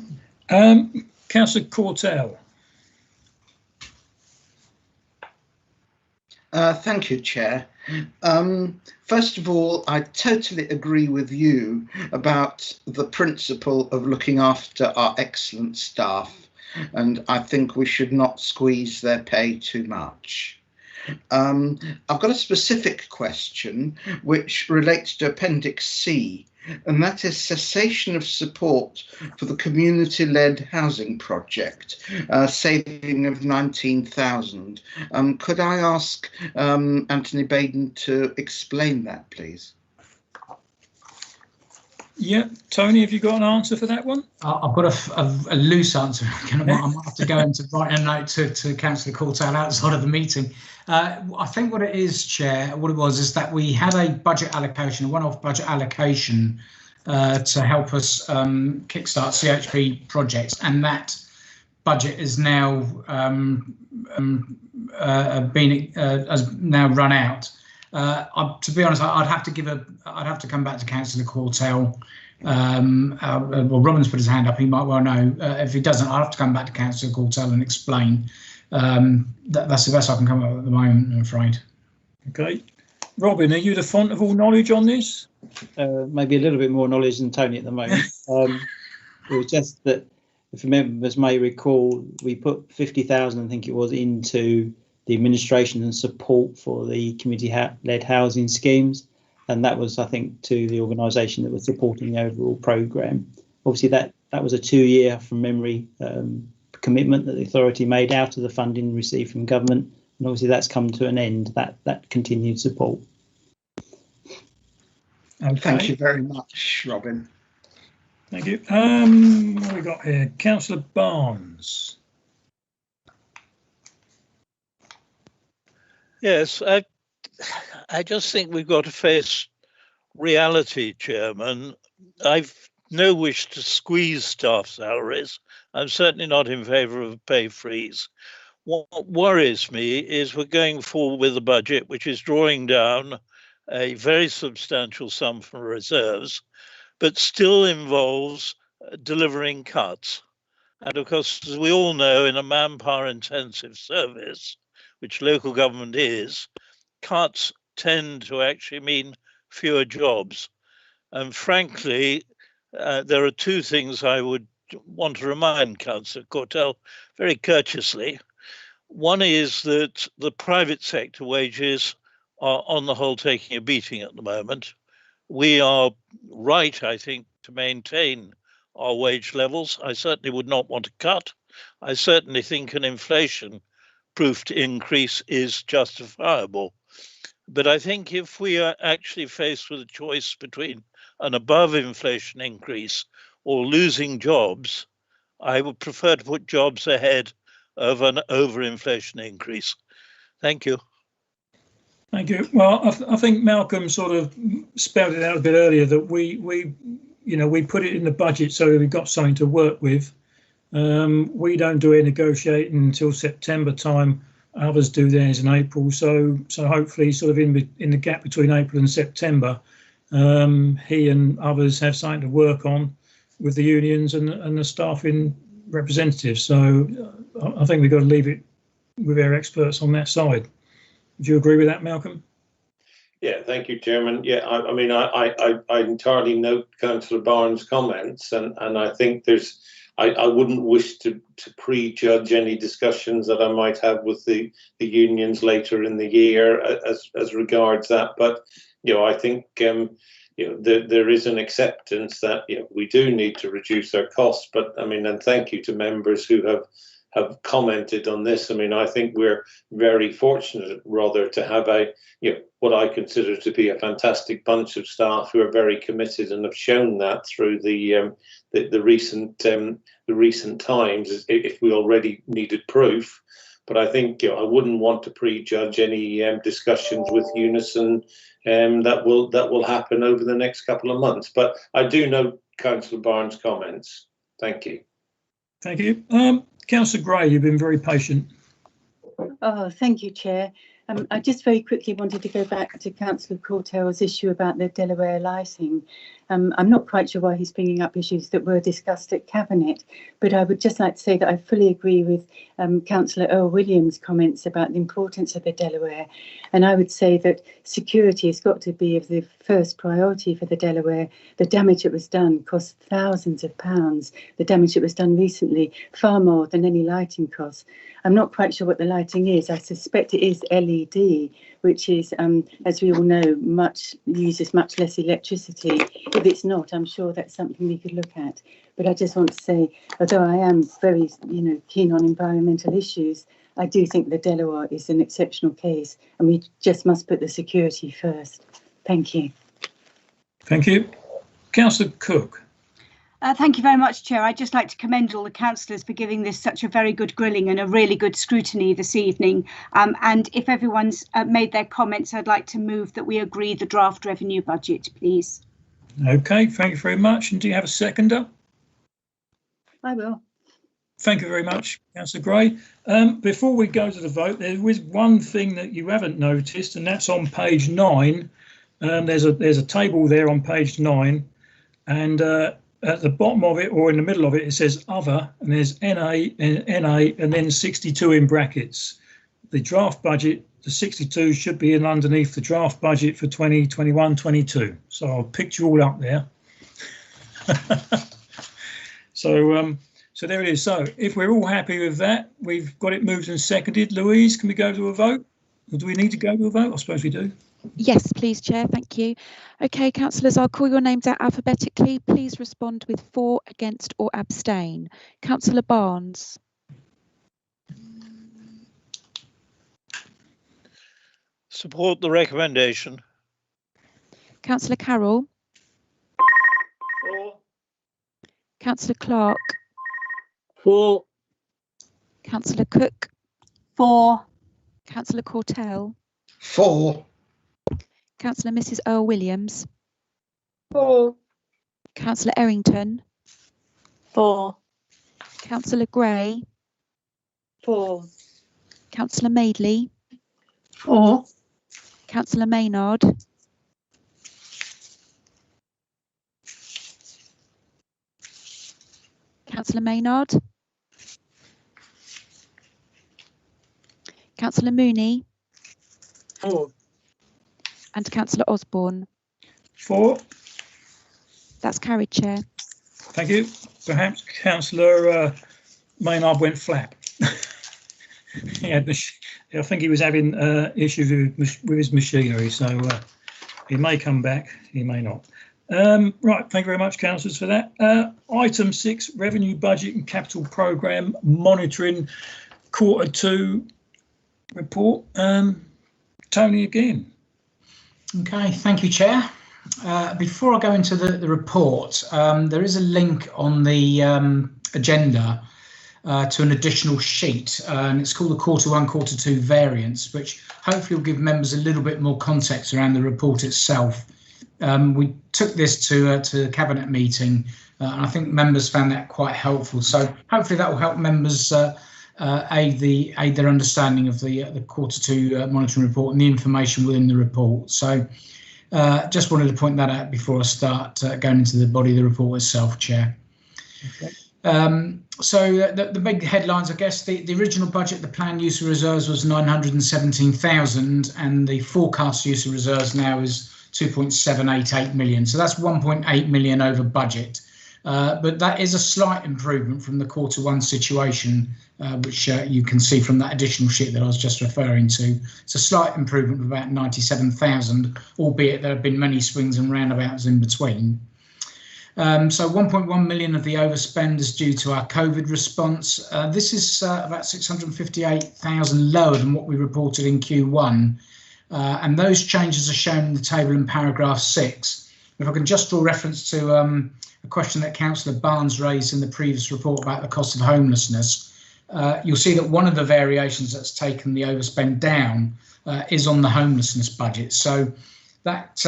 Councillor Cortell. Thank you, Chair. First of all, I totally agree with you about the principle of looking after our excellent staff, and I think we should not squeeze their pay too much. I've got a specific question which relates to Appendix C, and that is cessation of support for the community-led housing project, saving of 19,000. Could I ask Anthony Baden to explain that, please? Yeah, Tony, have you got an answer for that one? I've got a loose answer. I might have to go into write a note to Councillor Cortell outside of the meeting. I think what it is, Chair, what it was is that we had a budget allocation, a one-off budget allocation to help us kickstart CHP projects, and that budget is now has now run out. To be honest, I'd have to come back to Councillor Cortell. Well, Robin's put his hand up. He might well know. If he doesn't, I'll have to come back to Councillor Cortell and explain. That's the best I can come up with at the moment, I'm afraid. Okay. Robin, are you the font of all knowledge on this? Maybe a little bit more knowledge than Tony at the moment. It was just that, if members may recall, we put 50,000, I think it was, into the administration and support for the community-led housing schemes, and that was, I think, to the organisation that was supporting the overall programme. Obviously, that was a 2-year, from memory, commitment that the authority made out of the funding received from government, and obviously that's come to an end. That continued support. Okay. Thank you very much, Robin. Thank you. What have we got here? Councillor Barnes. Yes, I just think we've got to face reality, Chairman. I've no wish to squeeze staff salaries. I'm certainly not in favour of a pay freeze. What worries me is we're going forward with a budget which is drawing down a very substantial sum from reserves, but still involves delivering cuts. And of course, as we all know, in a manpower intensive service, which local government is, cuts tend to actually mean fewer jobs. And frankly, there are 2 things I would want to remind Councillor Cortell very courteously. One is that the private sector wages are on the whole taking a beating at the moment. We are right, I think, to maintain our wage levels. I certainly would not want to cut. I certainly think an inflation-proofed increase is justifiable. But I think if we are actually faced with a choice between an above-inflation increase or losing jobs, I would prefer to put jobs ahead of an over-inflation increase. Thank you. Thank you. Well, I think Malcolm sort of spelled it out a bit earlier that we put it in the budget so we've got something to work with. We don't do any negotiating until September time. Others do theirs in April. So hopefully, sort of in the gap between April and September, he and others have something to work on with the unions and the staffing representatives. So I think we've got to leave it with our experts on that side. Do you agree with that, Malcolm? Yeah, thank you, Chairman. Yeah, I mean, I entirely note Councillor Barnes' comments, and I think there's I wouldn't wish to prejudge any discussions that I might have with the unions later in the year as regards that. But I think there is an acceptance that we do need to reduce our costs. But I mean, and thank you to members who have commented on this. I mean, I think we're very fortunate, rather, to have what I consider to be a fantastic bunch of staff who are very committed and have shown that through the recent times. If we already needed proof, but I think I wouldn't want to prejudge any discussions with Unison that will happen over the next couple of months. But I do know Councillor Barnes' comments. Thank you. Thank you. Councillor Gray, you've been very patient. Oh, thank you, Chair. I just very quickly wanted to go back to Councillor Cortell's issue about the Delaware lighting. I'm not quite sure why he's bringing up issues that were discussed at Cabinet, but I would just like to say that I fully agree with Councillor Earl Williams' comments about the importance of the Delaware. And I would say that security has got to be of the first priority for the Delaware. The damage that was done cost thousands of pounds. The damage that was done recently, far more than any lighting costs. I'm not quite sure what the lighting is. I suspect it is LED, which is, as we all know, uses much less electricity. If it's not, I'm sure that's something we could look at. But I just want to say, although I am very, keen on environmental issues, I do think the Delaware is an exceptional case, and we just must put the security first. Thank you. Thank you. Councillor Cook. Thank you very much, Chair. I'd just like to commend all the councillors for giving this such a very good grilling and a really good scrutiny this evening. And if everyone's made their comments, I'd like to move that we agree the draft revenue budget, please. OK, thank you very much. And do you have a seconder? I will. Thank you very much, Councillor Gray. Before we go to the vote, there is one thing that you haven't noticed, and that's on page 9. There's a table there on page 9, and at the bottom of it, or in the middle of it, it says other, and there's NA, and then 62 in brackets. The draft budget, the 62 should be in underneath the draft budget for 2021-22. So I'll pick you all up there. So there it is. So if we're all happy with that, we've got it moved and seconded. Louise, can we go to a vote? Or do we need to go to a vote? I suppose we do. Yes, please, Chair. Thank you. OK, councillors, I'll call your names out alphabetically. Please respond with for, against or abstain. Councillor Barnes. Support the recommendation. Councillor Carroll. For. Councillor Clark. For. Councillor Cook. For. Councillor Cortell. For. Councillor Mrs Earl Williams. For. Councillor Errington. For. Councillor Gray. For. Councillor Madeley. For. Councillor Maynard. Councillor Maynard. Councillor Mooney. For. And Councillor Osborne. For. That's carried, Chair. Thank you. Perhaps Councillor Maynard went flat. I think he was having issues with his machinery, so he may come back, he may not. Right, thank you very much, councillors, for that. Item 6, revenue budget and capital programme monitoring Q2 report. Tony again. OK, thank you, Chair. Before I go into the report, there is a link on the agenda to an additional sheet, and it's called the Q1, Q2 variance, which hopefully will give members a little bit more context around the report itself. We took this to a cabinet meeting, and I think members found that quite helpful. So hopefully that will help members aid their understanding of the Q2 monitoring report and the information within the report. So just wanted to point that out before I start going into the body of the report itself, Chair. Okay. So the big headlines, I guess, the original budget, the planned use of reserves was 917,000, and the forecast use of reserves now is 2.788 million. So that's 1.8 million over budget. but that is a slight improvement from the Q1 situation, which you can see from that additional sheet that I was just referring to. It's a slight improvement of about 97,000, albeit there have been many swings and roundabouts in between. So 1.1 million of the overspend is due to our COVID response. This is about 658,000 lower than what we reported in Q1. And those changes are shown in the table in paragraph 6. If I can just draw reference to a question that Councillor Barnes raised in the previous report about the cost of homelessness, you'll see that one of the variations that's taken the overspend down is on the homelessness budget. So that,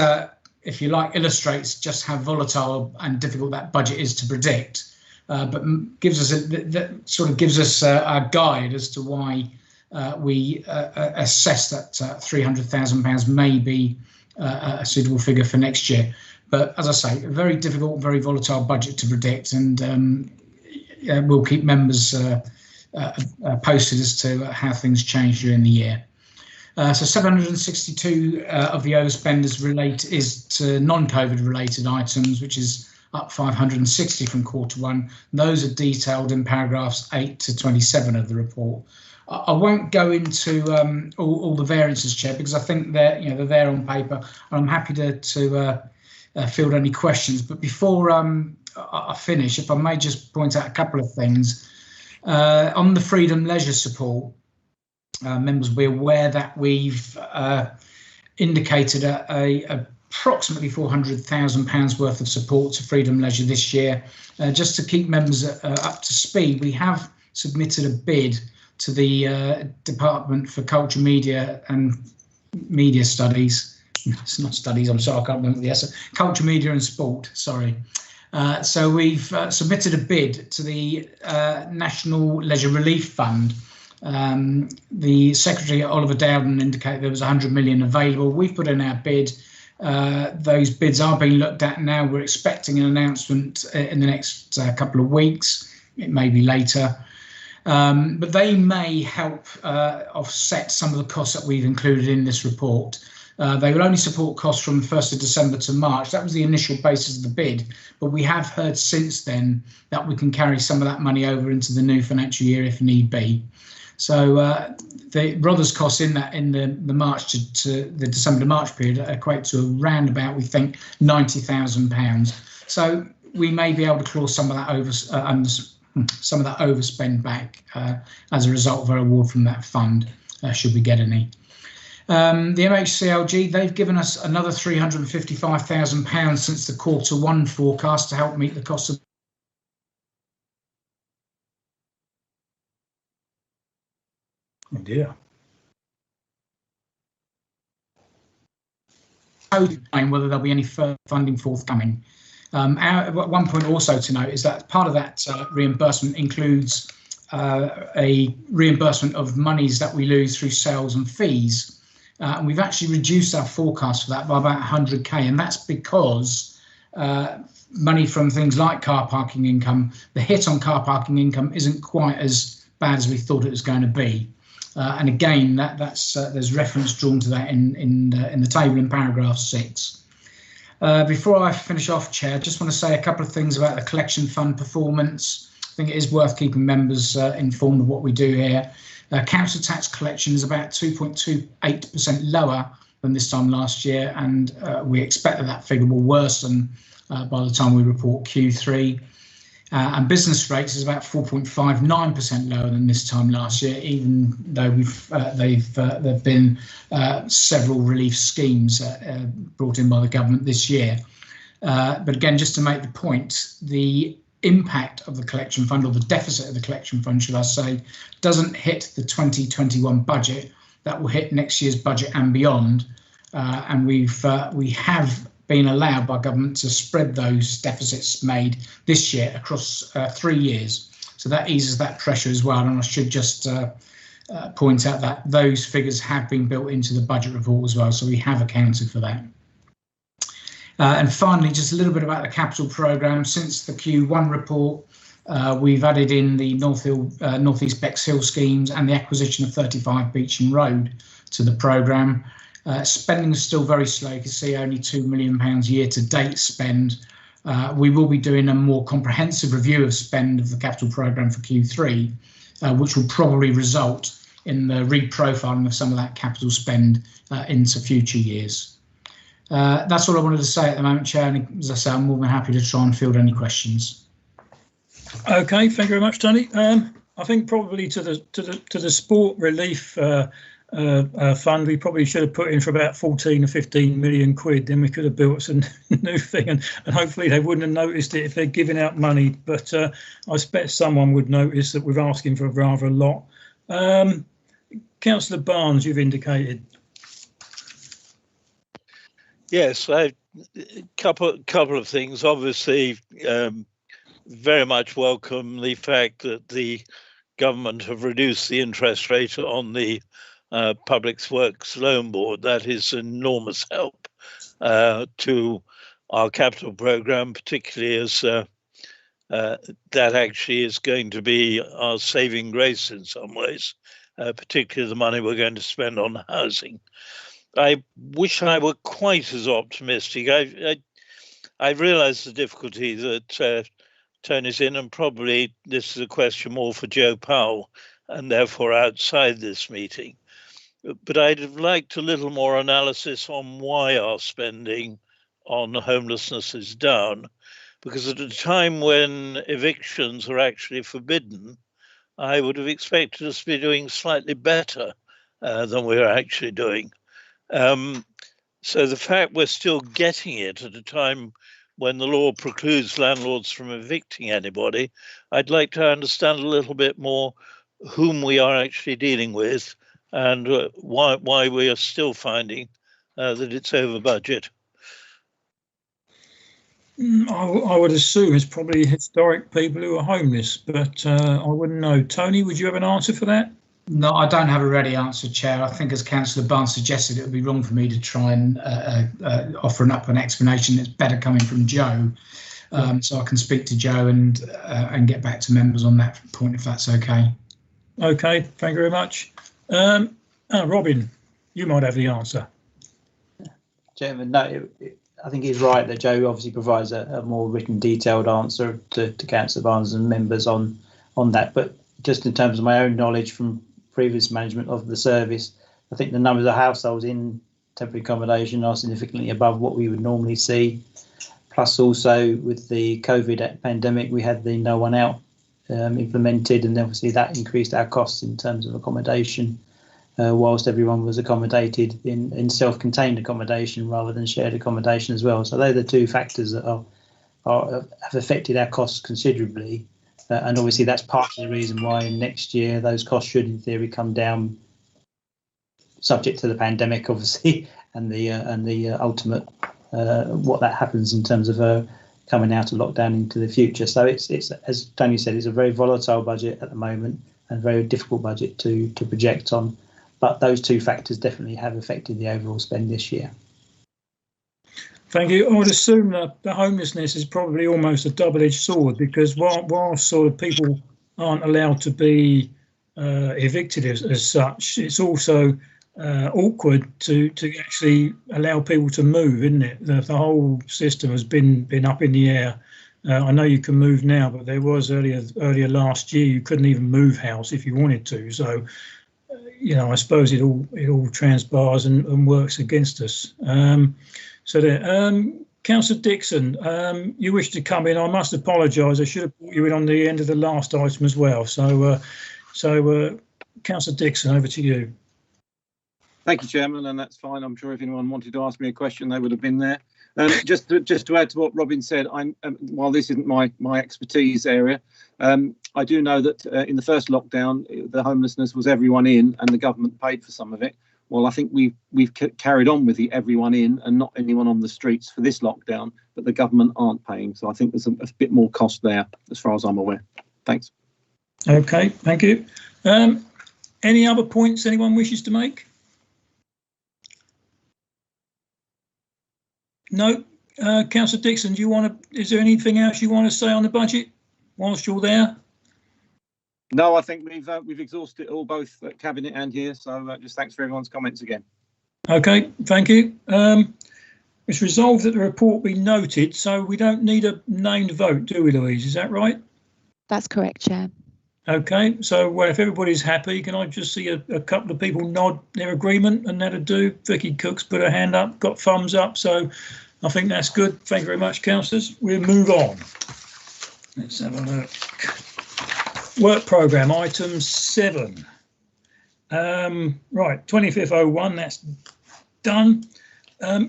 if you like, illustrates just how volatile and difficult that budget is to predict, but gives us a guide as to why we assess that £300,000 may be a suitable figure for next year. But as I say, a very difficult, very volatile budget to predict, and we'll keep members posted as to how things change during the year. So 762 of the overspend is to non-COVID related items, which is up 560 from Q1. Those are detailed in paragraphs 8 to 27 of the report. I won't go into all the variances, Chair, because I think they're there on paper, and I'm happy to field any questions. But before I finish, if I may just point out a couple of things. On the freedom leisure support, members will be aware that we've indicated approximately £400,000 worth of support to freedom leisure this year. Just to keep members up to speed, we have submitted a bid to the Department for Culture, Media and Media Studies. It's not studies, I'm sorry, I can't remember the answer. Culture, Media and Sport, sorry. So we've submitted a bid to the National Leisure Relief Fund. The Secretary, Oliver Dowden, indicated there was 100 million available. We've put in our bid. Those bids are being looked at now. We're expecting an announcement in the next couple of weeks. It may be later. But they may help offset some of the costs that we've included in this report. They will only support costs from 1st of December to March. That was the initial basis of the bid, but we have heard since then that we can carry some of that money over into the new financial year if need be. So the Brothers costs in the March to the December to March period equate to around about, we think, £90,000. So we may be able to claw some of that overspend back as a result of our award from that fund, should we get any. The MHCLG, they've given us another £355,000 since the Q1 forecast to help meet the cost of oh dear. Whether there'll be any further funding forthcoming. One point also to note is that part of that reimbursement includes a reimbursement of monies that we lose through sales and fees. And we've actually reduced our forecast for that by about 100k, and that's because money from things like car parking income, the hit on car parking income isn't quite as bad as we thought it was going to be. And again, there's reference drawn to that in the table in paragraph 6. Before I finish off, Chair, I just want to say a couple of things about the collection fund performance. I think it is worth keeping members informed of what we do here. Council tax collection is about 2.28% lower than this time last year, and we expect that figure will worsen by the time we report Q3. And business rates is about 4.59% lower than this time last year, even though there've been several relief schemes brought in by the government this year. But again, just to make the point, the impact of the collection fund, or the deficit of the collection fund, should I say, doesn't hit the 2021 budget. That will hit next year's budget and beyond. And we have been allowed by government to spread those deficits made this year across 3 years. So that eases that pressure as well. And I should just point out that those figures have been built into the budget report as well. So we have accounted for that. And finally, just a little bit about the capital programme. Since the Q1 report, we've added in the North East Bexhill schemes and the acquisition of 35 Beecham Road to the programme. Spending is still very slow. You can see only £2 million year to date spend. we will be doing a more comprehensive review of spend of the capital programme for Q3, which will probably result in the reprofiling of some of that capital spend into future years. That's all I wanted to say at the moment, Chair, and as I say, I'm more than happy to try and field any questions. Okay, thank you very much, Tony. I think probably to the sport relief fund, we probably should have put in for about 14 or 15 million quid. Then we could have built some new thing, and hopefully they wouldn't have noticed it if they're giving out money. But I expect someone would notice that we're asking for rather a lot. Councillor Barnes, you've indicated. Yes, a couple of things. Obviously, very much welcome the fact that the government have reduced the interest rate on the Public Works Loan Board. That is enormous help to our capital programme, particularly as that actually is going to be our saving grace in some ways, particularly the money we're going to spend on housing. I wish I were quite as optimistic. I realise the difficulty that Tony's in, and probably this is a question more for Joe Powell and therefore outside this meeting. But I'd have liked a little more analysis on why our spending on homelessness is down, because at a time when evictions are actually forbidden, I would have expected us to be doing slightly better than we're actually doing. So the fact we're still getting it at a time when the law precludes landlords from evicting anybody, I'd like to understand a little bit more whom we are actually dealing with and why we are still finding that it's over budget. I would assume it's probably historic people who are homeless, but I wouldn't know. Tony, would you have an answer for that? No, I don't have a ready answer, Chair. I think, as Councillor Barnes suggested, it would be wrong for me to try and offer up an explanation that's better coming from Joe. So I can speak to Joe and get back to members on that point, if that's okay. Okay, thank you very much. Robin, you might have the answer. Chairman, no, I think he's right that Joe obviously provides a more written, detailed answer to Councillor Barnes and members on that. But just in terms of my own knowledge from previous management of the service, I think the numbers of households in temporary accommodation are significantly above what we would normally see. Plus, also with the COVID pandemic, we had the No One Out implemented, and obviously that increased our costs in terms of accommodation, whilst everyone was accommodated in self-contained accommodation rather than shared accommodation as well. So they're the two factors that have affected our costs considerably. And obviously that's part of the reason why next year those costs should, in theory, come down, subject to the pandemic, obviously, and the ultimate what that happens in terms of coming out of lockdown into the future. So it's as Tony said, it's a very volatile budget at the moment and a very difficult budget to project on. But those two factors definitely have affected the overall spend this year. Thank you. I would assume that the homelessness is probably almost a double-edged sword, because while sort of people aren't allowed to be evicted as such, it's also awkward to actually allow people to move, isn't it? The whole system has been up in the air. I know you can move now, but there was earlier last year you couldn't even move house if you wanted to. So, you know, I suppose it all transpires and works against us. So there, Councillor Dixon, you wish to come in. I must apologise. I should have brought you in on the end of the last item as well. So Councillor Dixon, over to you. Thank you, Chairman, and that's fine. I'm sure if anyone wanted to ask me a question, they would have been there. Just to add to what Robin said, while this isn't my expertise area, I do know that in the first lockdown, the homelessness was everyone in, and the government paid for some of it. Well, I think we've carried on with the everyone in and not anyone on the streets for this lockdown, but the government aren't paying. So I think there's a bit more cost there, as far as I'm aware. Thanks. Okay, thank you. Any other points anyone wishes to make? No. Councillor Dixon, is there anything else you want to say on the budget whilst you're there? No, I think we've exhausted it all, both at Cabinet and here. So just thanks for everyone's comments again. Okay, thank you. It's resolved that the report be noted, so we don't need a named vote, do we, Louise? Is that right? That's correct, Chair. Okay, so well, if everybody's happy, can I just see a couple of people nod their agreement, and that'll do. Vicky Cook's put her hand up, got thumbs up, so I think that's good. Thank you very much, councillors. We'll move on. Let's have a look. Work programme, item 7. Right, 2501, that's done.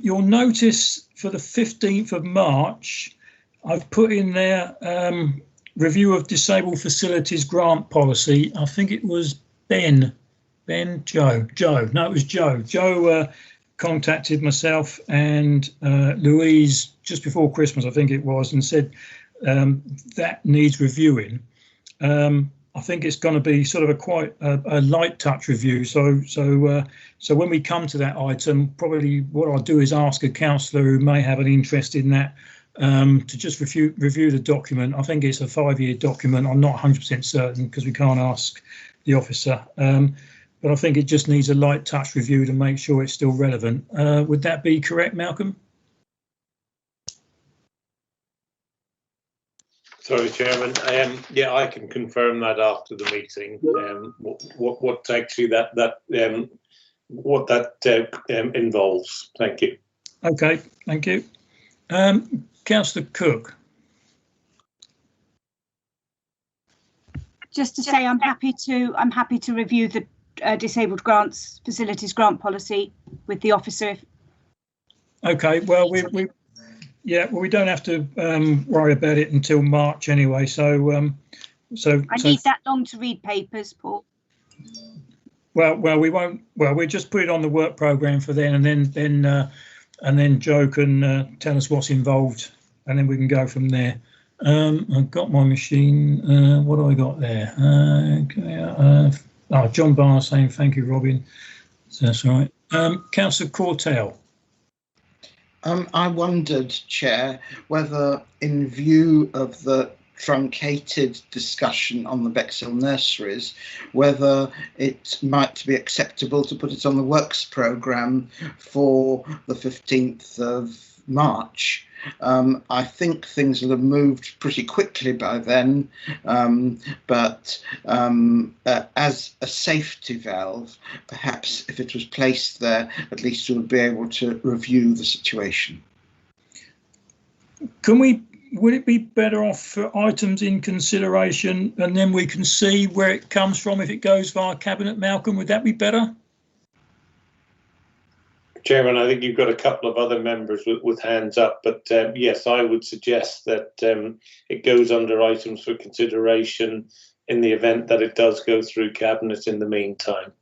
You'll notice for the 15th of March, I've put in there review of disabled facilities grant policy. I think it was Joe. No, it was Joe. Joe contacted myself and Louise just before Christmas, I think it was, and said that needs reviewing. I think it's going to be sort of a light touch review. So when we come to that item, probably what I'll do is ask a councillor who may have an interest in that to just review the document. I think it's a 5-year document. I'm not 100% certain because we can't ask the officer. But I think it just needs a light touch review to make sure it's still relevant. Would that be correct, Malcolm? Sorry, Chairman. Yeah, I can confirm that after the meeting. What actually what that involves. Thank you. Okay, thank you. Councillor Cook. Just to say, I'm happy to review the disabled grants facilities grant policy with the officer. Okay, well we don't have to worry about it until March anyway. So I need that long to read papers, Paul. Well, we won't. Well, we'll just put it on the work programme for then, and then Joe can tell us what's involved, and then we can go from there. I've got my machine. What do I got there? John Barr saying thank you, Robin. So that's all right. Councillor Cortell. I wondered, Chair, whether in view of the truncated discussion on the Bexhill nurseries, whether it might be acceptable to put it on the works programme for the 15th of March. I think things will have moved pretty quickly by then, but as a safety valve, perhaps if it was placed there, at least we would be able to review the situation. Would it be better off for items in consideration and then we can see where it comes from if it goes via Cabinet, Malcolm? Would that be better? Chairman, I think you've got a couple of other members with hands up, but yes, I would suggest that it goes under items for consideration in the event that it does go through Cabinet in the meantime.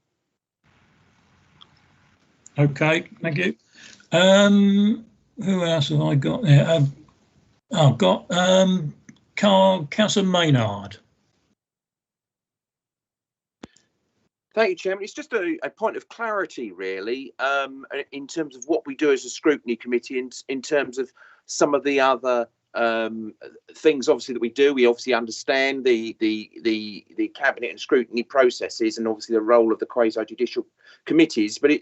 Okay, thank you. Who else have I got there? I've got Councillor Maynard. Thank you, Chairman. It's just a point of clarity, really, in terms of what we do as a scrutiny committee, in terms of some of the other things, obviously, that we do. We obviously understand the cabinet and scrutiny processes, and obviously the role of the quasi-judicial committees. But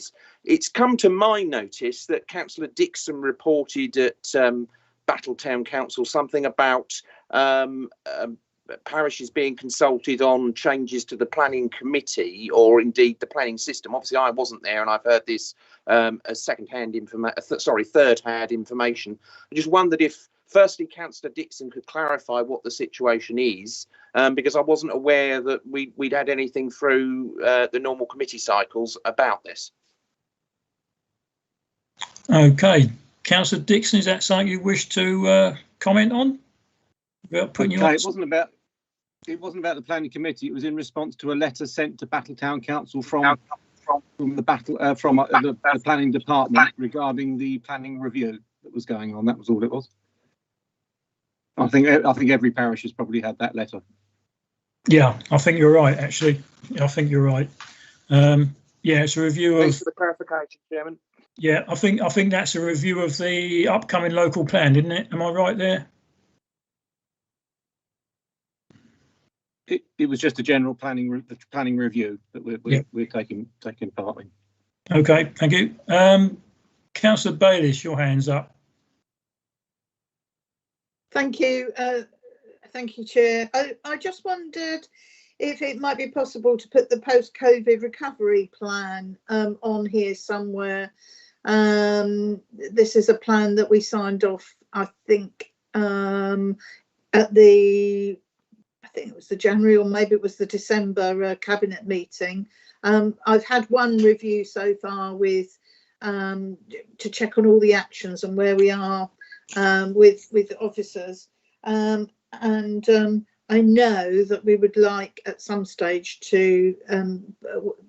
it's come to my notice that Councillor Dixon reported at Battletown Council something about parishes being consulted on changes to the planning committee, or indeed the planning system. Obviously, I wasn't there, and I've heard this as third-hand information. I just wondered if, firstly, Councillor Dixon could clarify what the situation is, because I wasn't aware that we'd had anything through the normal committee cycles about this. Okay, Councillor Dixon, is that something you wish to comment on? It wasn't about the planning committee. It was in response to a letter sent to Battletown Council from the planning department regarding the planning review that was going on. That was all it was. I think every parish has probably had that letter. Yeah, I think you're right. Actually, I think you're right. Yeah, it's a review of. Thanks for the clarification, Chairman. Yeah, I think that's a review of the upcoming local plan, isn't it? Am I right there? It was just a general planning review that we're taking part in. Okay, thank you. Councillor Bayliss, your hand's up. Thank you. Thank you, Chair. I just wondered if it might be possible to put the post-COVID recovery plan on here somewhere. This is a plan that we signed off, I think, at the, I think it was the January or maybe it was the December cabinet meeting. I've had one review so far with to check on all the actions and where we are with officers, and I know that we would like at some stage to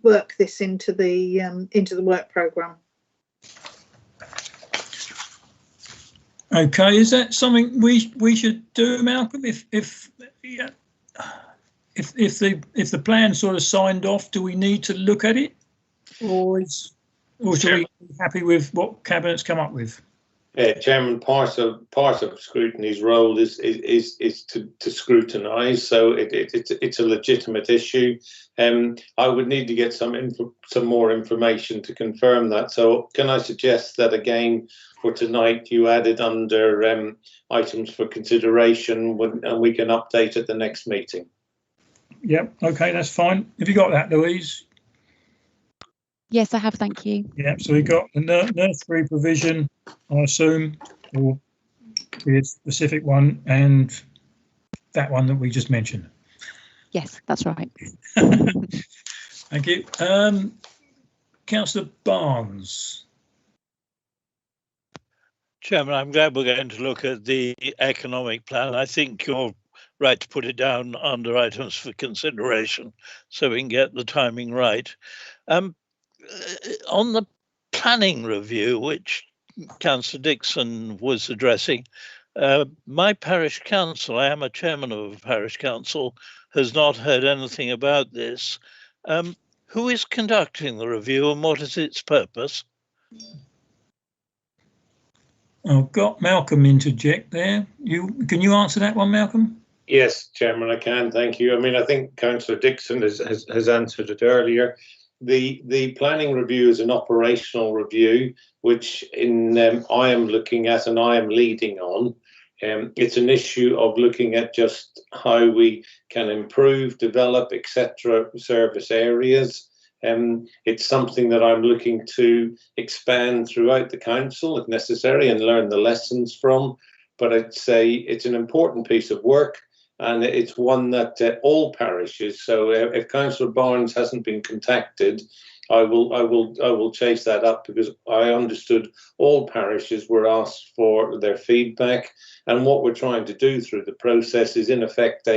work this into the work programme. Okay, is that something we should do, Malcolm? If the plan's sort of signed off, do we need to look at it, or should we be happy with what Cabinet's come up with? Chairman, part of Scrutiny's role is to scrutinise, so it's a legitimate issue. I would need to get some more information to confirm that. So can I suggest that again for tonight you add it under items for consideration, and we can update at the next meeting. Yep. Okay, that's fine. Have you got that, Louise? Yes, I have. Thank you. Yeah. So we got the nursery provision, I assume, or the specific one, and that one that we just mentioned. Yes, that's right. Thank you. Councillor Barnes. Chairman, I'm glad we're going to look at the economic plan. I think you're right to put it down under items for consideration so we can get the timing right. On the planning review, which Councillor Dixon was addressing, my parish council, I am a chairman of a parish council, has not heard anything about this. Who is conducting the review and what is its purpose? I've got Malcolm interject there. Can you answer that one, Malcolm? Yes, Chairman, I can. Thank you. I mean, I think Councillor Dixon has answered it earlier. The planning review is an operational review, which I am looking at and I am leading on. It's an issue of looking at just how we can improve, develop, etc. service areas. It's something that I'm looking to expand throughout the council if necessary and learn the lessons from. But I'd say it's an important piece of work, and it's one that all parishes. So if Councillor Barnes hasn't been contacted, I will chase that up, because I understood all parishes were asked for their feedback, and what we're trying to do through the process is in effect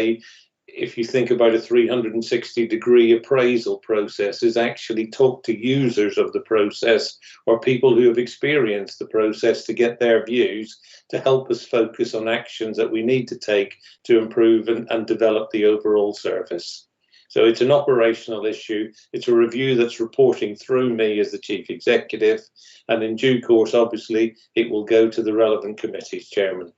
if you think about a 360-degree appraisal process, is actually talk to users of the process or people who have experienced the process to get their views to help us focus on actions that we need to take to improve and develop the overall service. So it's an operational issue. It's a review that's reporting through me as the Chief Executive, and in due course, obviously, it will go to the relevant committees, Chairman.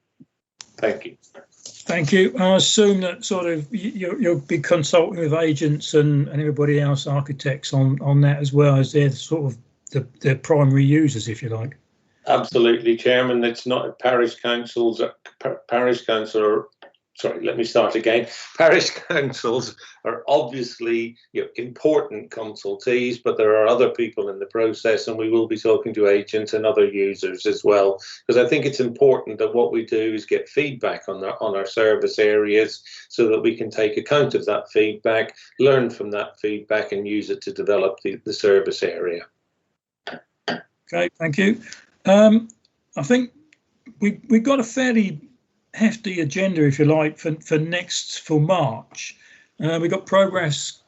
Thank you. Thank you. I assume that sort of you'll be consulting with agents and everybody else, architects on that as well, as they're sort of the primary users, if you like. Absolutely, Chairman. It's not parish councils. Sorry, let me start again. Parish councils are obviously important consultees, but there are other people in the process, and we will be talking to agents and other users as well, because I think it's important that what we do is get feedback on our service areas so that we can take account of that feedback, learn from that feedback, and use it to develop the service area. Okay, thank you. I think we've got a fairly hefty agenda, if you like, for March. We've got progress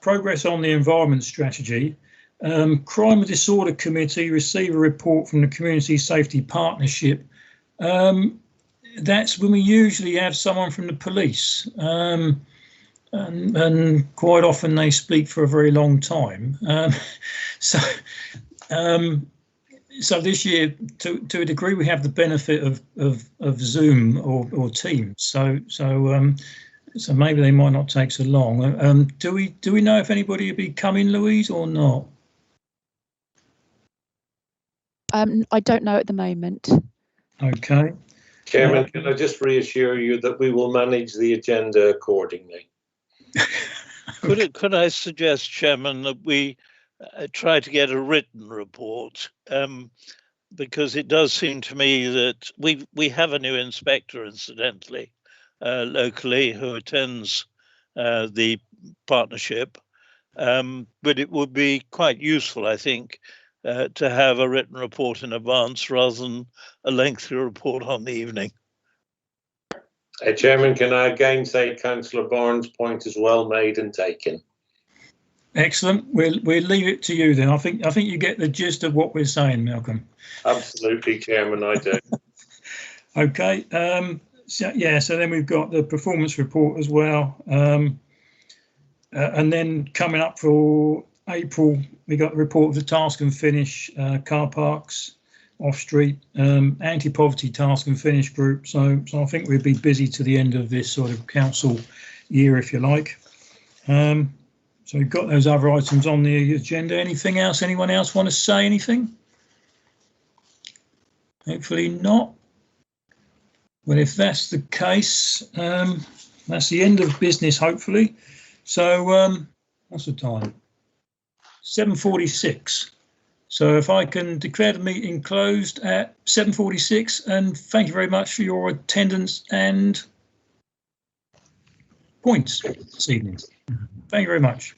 on the environment strategy. Crime and Disorder Committee receive a report from the Community Safety Partnership. That's when we usually have someone from the police, and quite often they speak for a very long time. So this year, to a degree, we have the benefit of Zoom or Teams. So maybe they might not take so long. Do we know if anybody will be coming, Louise, or not? I don't know at the moment. Okay. Chairman, can I just reassure you that we will manage the agenda accordingly? Could I suggest, Chairman, that we try to get a written report? Because it does seem to me that we have a new inspector, incidentally, locally, who attends the partnership. But it would be quite useful, I think, to have a written report in advance rather than a lengthy report on the evening. Chairman, can I again say Councillor Barnes' point is well made and taken. Excellent. We'll leave it to you then. I think you get the gist of what we're saying, Malcolm. Absolutely, Chairman, I do. Okay. So then we've got the performance report as well. And then coming up for April, we got the report of the task and finish car parks, off-street, anti-poverty task and finish group. So I think we'll be busy to the end of this sort of council year, if you like. So we've got those other items on the agenda. Anything else? Anyone else want to say anything? Hopefully not. Well, if that's the case, that's the end of business, hopefully. So what's the time? 7:46. So if I can declare the meeting closed at 7:46, and thank you very much for your attendance and points this evening. Thank you very much.